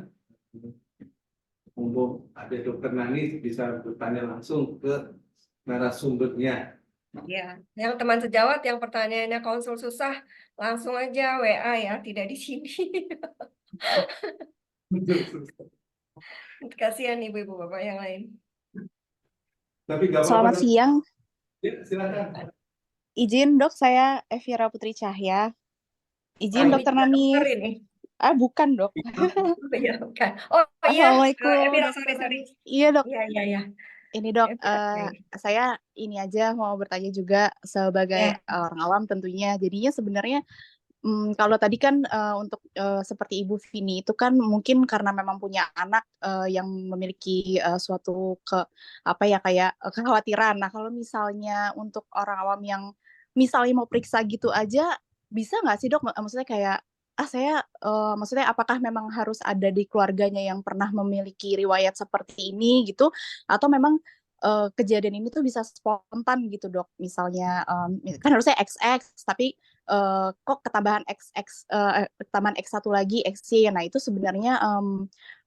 [SPEAKER 1] monggo ada Dokter Nani bisa bertanya langsung ke narasumbernya.
[SPEAKER 2] Ya, yang teman sejawat yang pertanyaannya konsul susah, langsung aja WA ya, tidak di sini. Kasihan ibu-ibu bapak yang lain.
[SPEAKER 1] Tapi nggak apa-apa,
[SPEAKER 5] Selamat
[SPEAKER 1] Dok.
[SPEAKER 5] siang,
[SPEAKER 1] Ya, silakan.
[SPEAKER 5] izin dok saya Evira Putri Cahya.
[SPEAKER 2] Ah,
[SPEAKER 5] Izin
[SPEAKER 2] ini
[SPEAKER 5] dokter
[SPEAKER 2] juga dokter
[SPEAKER 5] Nanis.
[SPEAKER 2] ini.
[SPEAKER 5] Bukan dok.
[SPEAKER 2] Oh iya, bukan. Oh iya,
[SPEAKER 5] Assalamualaikum
[SPEAKER 2] Evira,
[SPEAKER 5] dokter.
[SPEAKER 2] sorry.
[SPEAKER 5] Iya dok,
[SPEAKER 2] Iya, iya, iya.
[SPEAKER 5] ini dok,
[SPEAKER 2] Evira, baik.
[SPEAKER 5] saya ini aja mau bertanya juga sebagai
[SPEAKER 2] Ya,
[SPEAKER 5] orang awam tentunya. Jadinya sebenarnya kalau tadi kan untuk seperti Ibu Vini itu kan mungkin karena memang punya anak yang memiliki suatu apa ya kayak kekhawatiran. Nah kalau misalnya untuk orang awam yang misalnya mau periksa gitu aja, bisa nggak sih dok? Maksudnya kayak saya maksudnya apakah memang harus ada di keluarganya yang pernah memiliki riwayat seperti ini gitu, atau memang kejadian ini tuh bisa spontan gitu dok? Misalnya kan harusnya XX tapi kok ketambahan tambahan X1 lagi XY. Nah, itu sebenarnya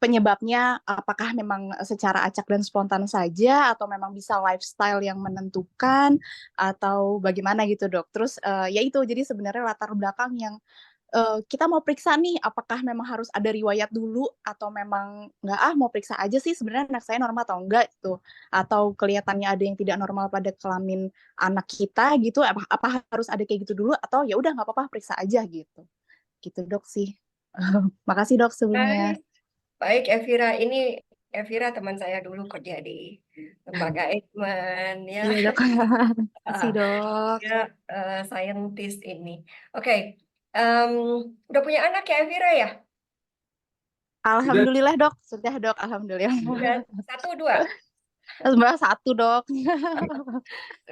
[SPEAKER 5] penyebabnya apakah memang secara acak dan spontan saja atau memang bisa lifestyle yang menentukan atau bagaimana gitu, Dok. Terus ya itu jadi sebenarnya latar belakang yang kita mau periksa nih apakah memang harus ada riwayat dulu atau memang nggak mau periksa aja sih sebenarnya anak saya normal atau enggak gitu, atau kelihatannya ada yang tidak normal pada kelamin anak kita gitu, apa harus ada kayak gitu dulu atau ya udah nggak apa-apa periksa aja gitu dok sih. Makasih dok sebelumnya.
[SPEAKER 2] baik. Baik, Evira. Ini Evira teman saya dulu kerja di lembaga Eijkman ya.
[SPEAKER 5] Iya dok. Makasih dok.
[SPEAKER 2] Dia saintis ini. Oke, udah punya anak ya Evira ya?
[SPEAKER 1] Sudah,
[SPEAKER 5] Alhamdulillah dok, sudah dok, alhamdulillah.
[SPEAKER 2] Udah 1, 2.
[SPEAKER 5] Mbak 1 dok.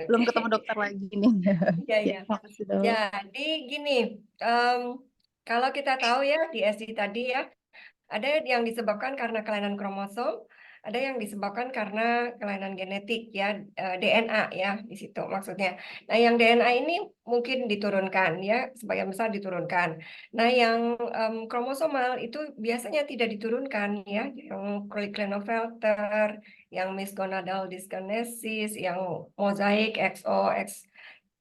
[SPEAKER 5] Belum ketemu
[SPEAKER 2] Oke.
[SPEAKER 5] dokter lagi nih.
[SPEAKER 2] Iya,
[SPEAKER 5] Ya,
[SPEAKER 2] iya.
[SPEAKER 5] makasih dok.
[SPEAKER 2] Jadi gini, em, kalau kita tahu ya di SD tadi ya, ada yang disebabkan karena kelainan kromosom, ada yang disebabkan karena kelainan genetik ya, DNA ya di situ maksudnya. Nah, yang DNA ini mungkin diturunkan ya, sebagian besar diturunkan. Nah, yang kromosomal itu biasanya tidak diturunkan ya, yang Klinefelter, yang misgonadal dyskinesis, yang mozaik XO,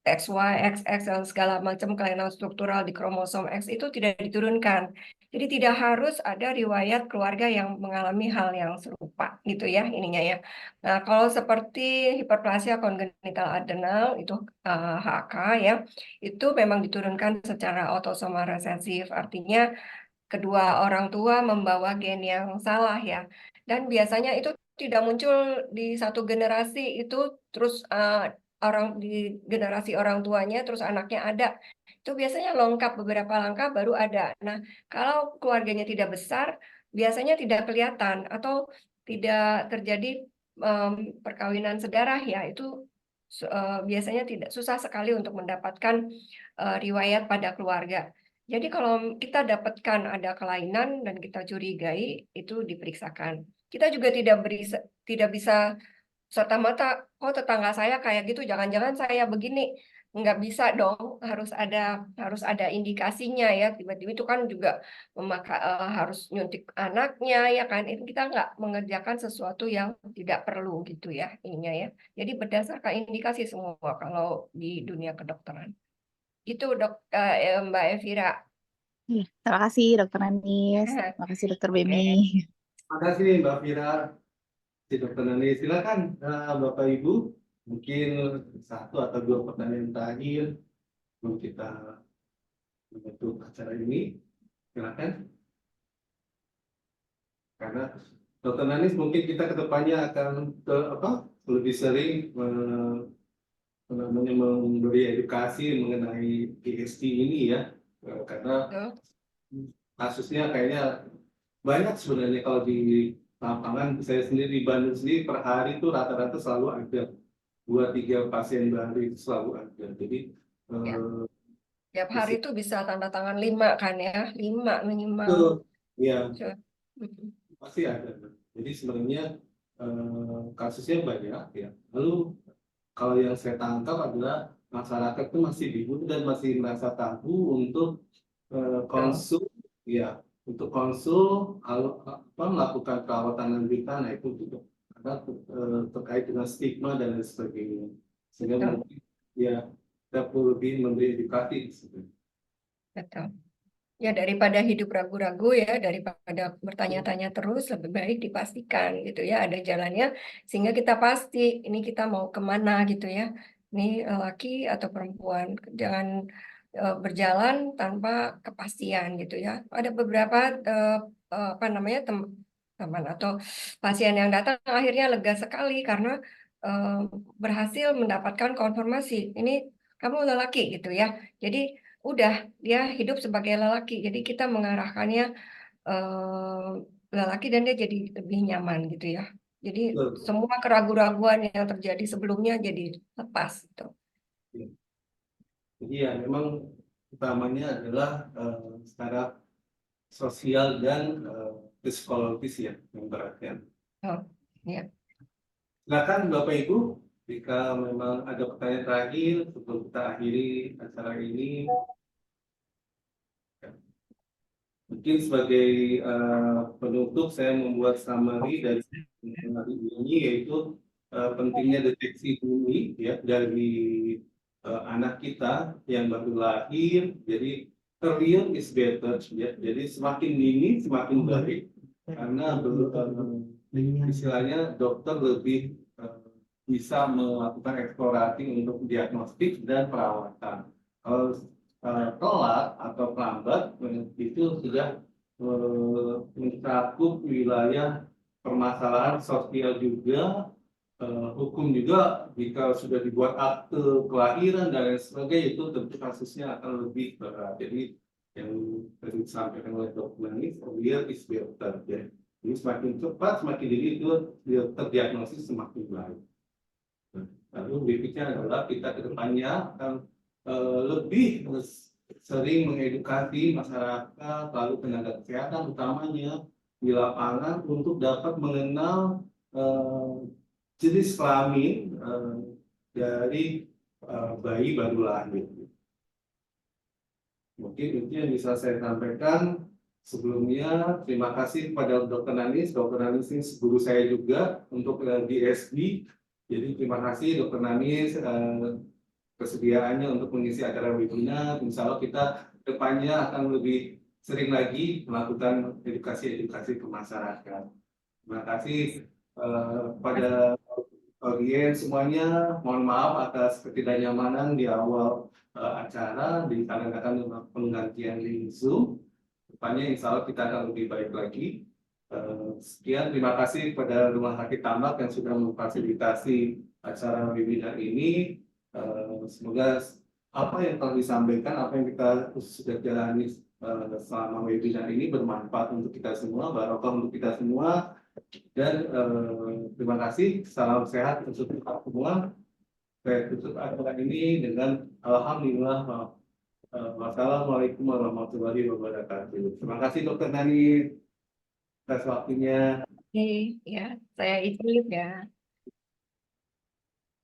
[SPEAKER 2] XY, XX, dan segala macam kelainan struktural di kromosom X itu tidak diturunkan. Jadi tidak harus ada riwayat keluarga yang mengalami hal yang serupa gitu ya ininya ya. Nah, kalau seperti hiperplasia kongenital adrenal itu HK ya, itu memang diturunkan secara autosomal resesif. Artinya kedua orang tua membawa gen yang salah ya. Dan biasanya itu tidak muncul di satu generasi itu terus orang di generasi orang tuanya terus anaknya ada. Itu biasanya lengkap beberapa langkah baru ada. Nah, kalau keluarganya tidak besar, biasanya tidak kelihatan atau tidak terjadi perkawinan sedarah ya. Itu biasanya tidak susah sekali untuk mendapatkan riwayat pada keluarga. Jadi kalau kita dapatkan ada kelainan dan kita curigai, itu diperiksakan. Kita juga tidak bisa serta-merta, oh tetangga saya kayak gitu, jangan-jangan saya begini. nggak bisa dong, harus ada indikasinya ya. Tiba-tiba itu kan juga harus nyuntik anaknya ya kan. Itu kita nggak mengerjakan sesuatu yang tidak perlu gitu ya ininya ya. Jadi berdasarkan indikasi semua kalau di dunia kedokteran. Gitu Mbak Evira.
[SPEAKER 5] Iya, terima kasih Dokter Anis, terima kasih Dokter Bemi.
[SPEAKER 2] Oke.
[SPEAKER 1] Makasih Mbak Vira, si Dokter Nani. Silakan Bapak Ibu, mungkin satu atau dua pertanyaan terakhir sebelum kita menutup acara ini. Silakan. Karena Dokter Nanis mungkin kita kedepannya akan lebih sering memberi edukasi mengenai PST ini ya. Karena
[SPEAKER 2] Betul.
[SPEAKER 1] kasusnya kayaknya banyak sebenarnya kalau di lapangan. Saya sendiri di Bandung sendiri per hari itu rata-rata selalu ada 2-3 pasien baru itu selalu ada. Jadi
[SPEAKER 2] Ya.
[SPEAKER 1] eh,
[SPEAKER 2] Tiap
[SPEAKER 1] di
[SPEAKER 2] hari itu bisa tanda tangan 5 kan ya, 5
[SPEAKER 1] situ
[SPEAKER 2] minimal.
[SPEAKER 1] ya
[SPEAKER 2] Mm.
[SPEAKER 1] pasti ada. Jadi sebenarnya kasusnya banyak ya. Lalu kalau yang saya tangkap adalah masyarakat itu masih bingung dan masih merasa tabu untuk
[SPEAKER 2] Betul.
[SPEAKER 1] konsul, ya, untuk konsul, melakukan perawatan lanjutan, nah itu juga karena terkait dengan stigma dan lain sebagainya. Sehingga
[SPEAKER 2] Betul.
[SPEAKER 1] mungkin ya kita perlu lebih memberi edukasi di situ.
[SPEAKER 2] Betul. Ya daripada hidup ragu-ragu ya, daripada bertanya-tanya terus, lebih baik dipastikan gitu ya, ada jalannya sehingga kita pasti ini kita mau kemana gitu ya. Ini laki atau perempuan, jangan berjalan tanpa kepastian gitu ya. Ada beberapa apa namanya teman atau pasien yang datang akhirnya lega sekali karena eh, berhasil mendapatkan konfirmasi ini kamu lelaki gitu ya. Jadi udah dia hidup sebagai lelaki, jadi kita mengarahkannya eh, lelaki dan dia jadi lebih nyaman gitu ya. Jadi
[SPEAKER 1] Betul.
[SPEAKER 2] semua keraguan-raguan yang terjadi sebelumnya jadi lepas gitu.
[SPEAKER 1] Jadi ya memang utamanya adalah secara sosial dan psikologis ya yang perhatian.
[SPEAKER 2] Oh, ya.
[SPEAKER 1] Silakan Bapak Ibu, jika memang ada pertanyaan terakhir sebelum kita akhiri acara ini. Mungkin sebagai penutup saya membuat summary dari hari ini, yaitu pentingnya deteksi dini ya dari anak kita yang baru lahir. Jadi earlier is better ya. Jadi semakin dini semakin baik karena istilahnya dokter lebih bisa melakukan eksplorasi untuk diagnostik dan perawatan. Kalau telat atau lambat itu sudah mencakup wilayah permasalahan sosial juga, hukum juga. Jika sudah dibuat akte kelahiran dan lain sebagainya itu tentu kasusnya akan lebih berat. Jadi yang tadi disampaikan oleh Dr. Nanis, earlier is better ya. Jadi semakin cepat semakin dini itu terdiagnosis semakin baik. Lalu berikutnya adalah kita ke depannya akan lebih sering mengedukasi masyarakat, lalu tenaga kesehatan utamanya di lapangan untuk dapat mengenal jenis kelamin dari bayi baru lahir. Mungkin itu yang bisa saya sampaikan. Sebelumnya, terima kasih kepada Dr. Nanis. Dr. Nanis ini guru saya juga untuk di SD. Jadi terima kasih Dr. Nanis kesediaannya untuk mengisi acara webinar. Insya Allah kita depannya akan lebih sering lagi melakukan edukasi-edukasi ke masyarakat. Terima kasih pada audiens semuanya. Mohon maaf atas ketidaknyamanan di awal acara dikarenakan penggantian link Zoom. Depannya insya Allah kita akan lebih baik lagi. Sekian, terima kasih kepada Rumah Sakit Tambak yang sudah memfasilitasi acara webinar ini. Semoga apa yang telah disampaikan, apa yang kita sudah jalani selama webinar ini bermanfaat untuk kita semua, barokah untuk kita semua. Dan terima kasih, salam sehat untuk kita semua. Saya tutup acara ini dengan alhamdulillah. Wassalamualaikum warahmatullahi wabarakatuh. Terima kasih Dokter Nani atas waktunya.
[SPEAKER 2] Oke, ya, saya izin ya.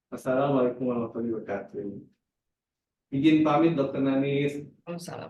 [SPEAKER 1] Assalamualaikum warahmatullahi wabarakatuh. Izin pamit Dokter Nanis.
[SPEAKER 2] Salam.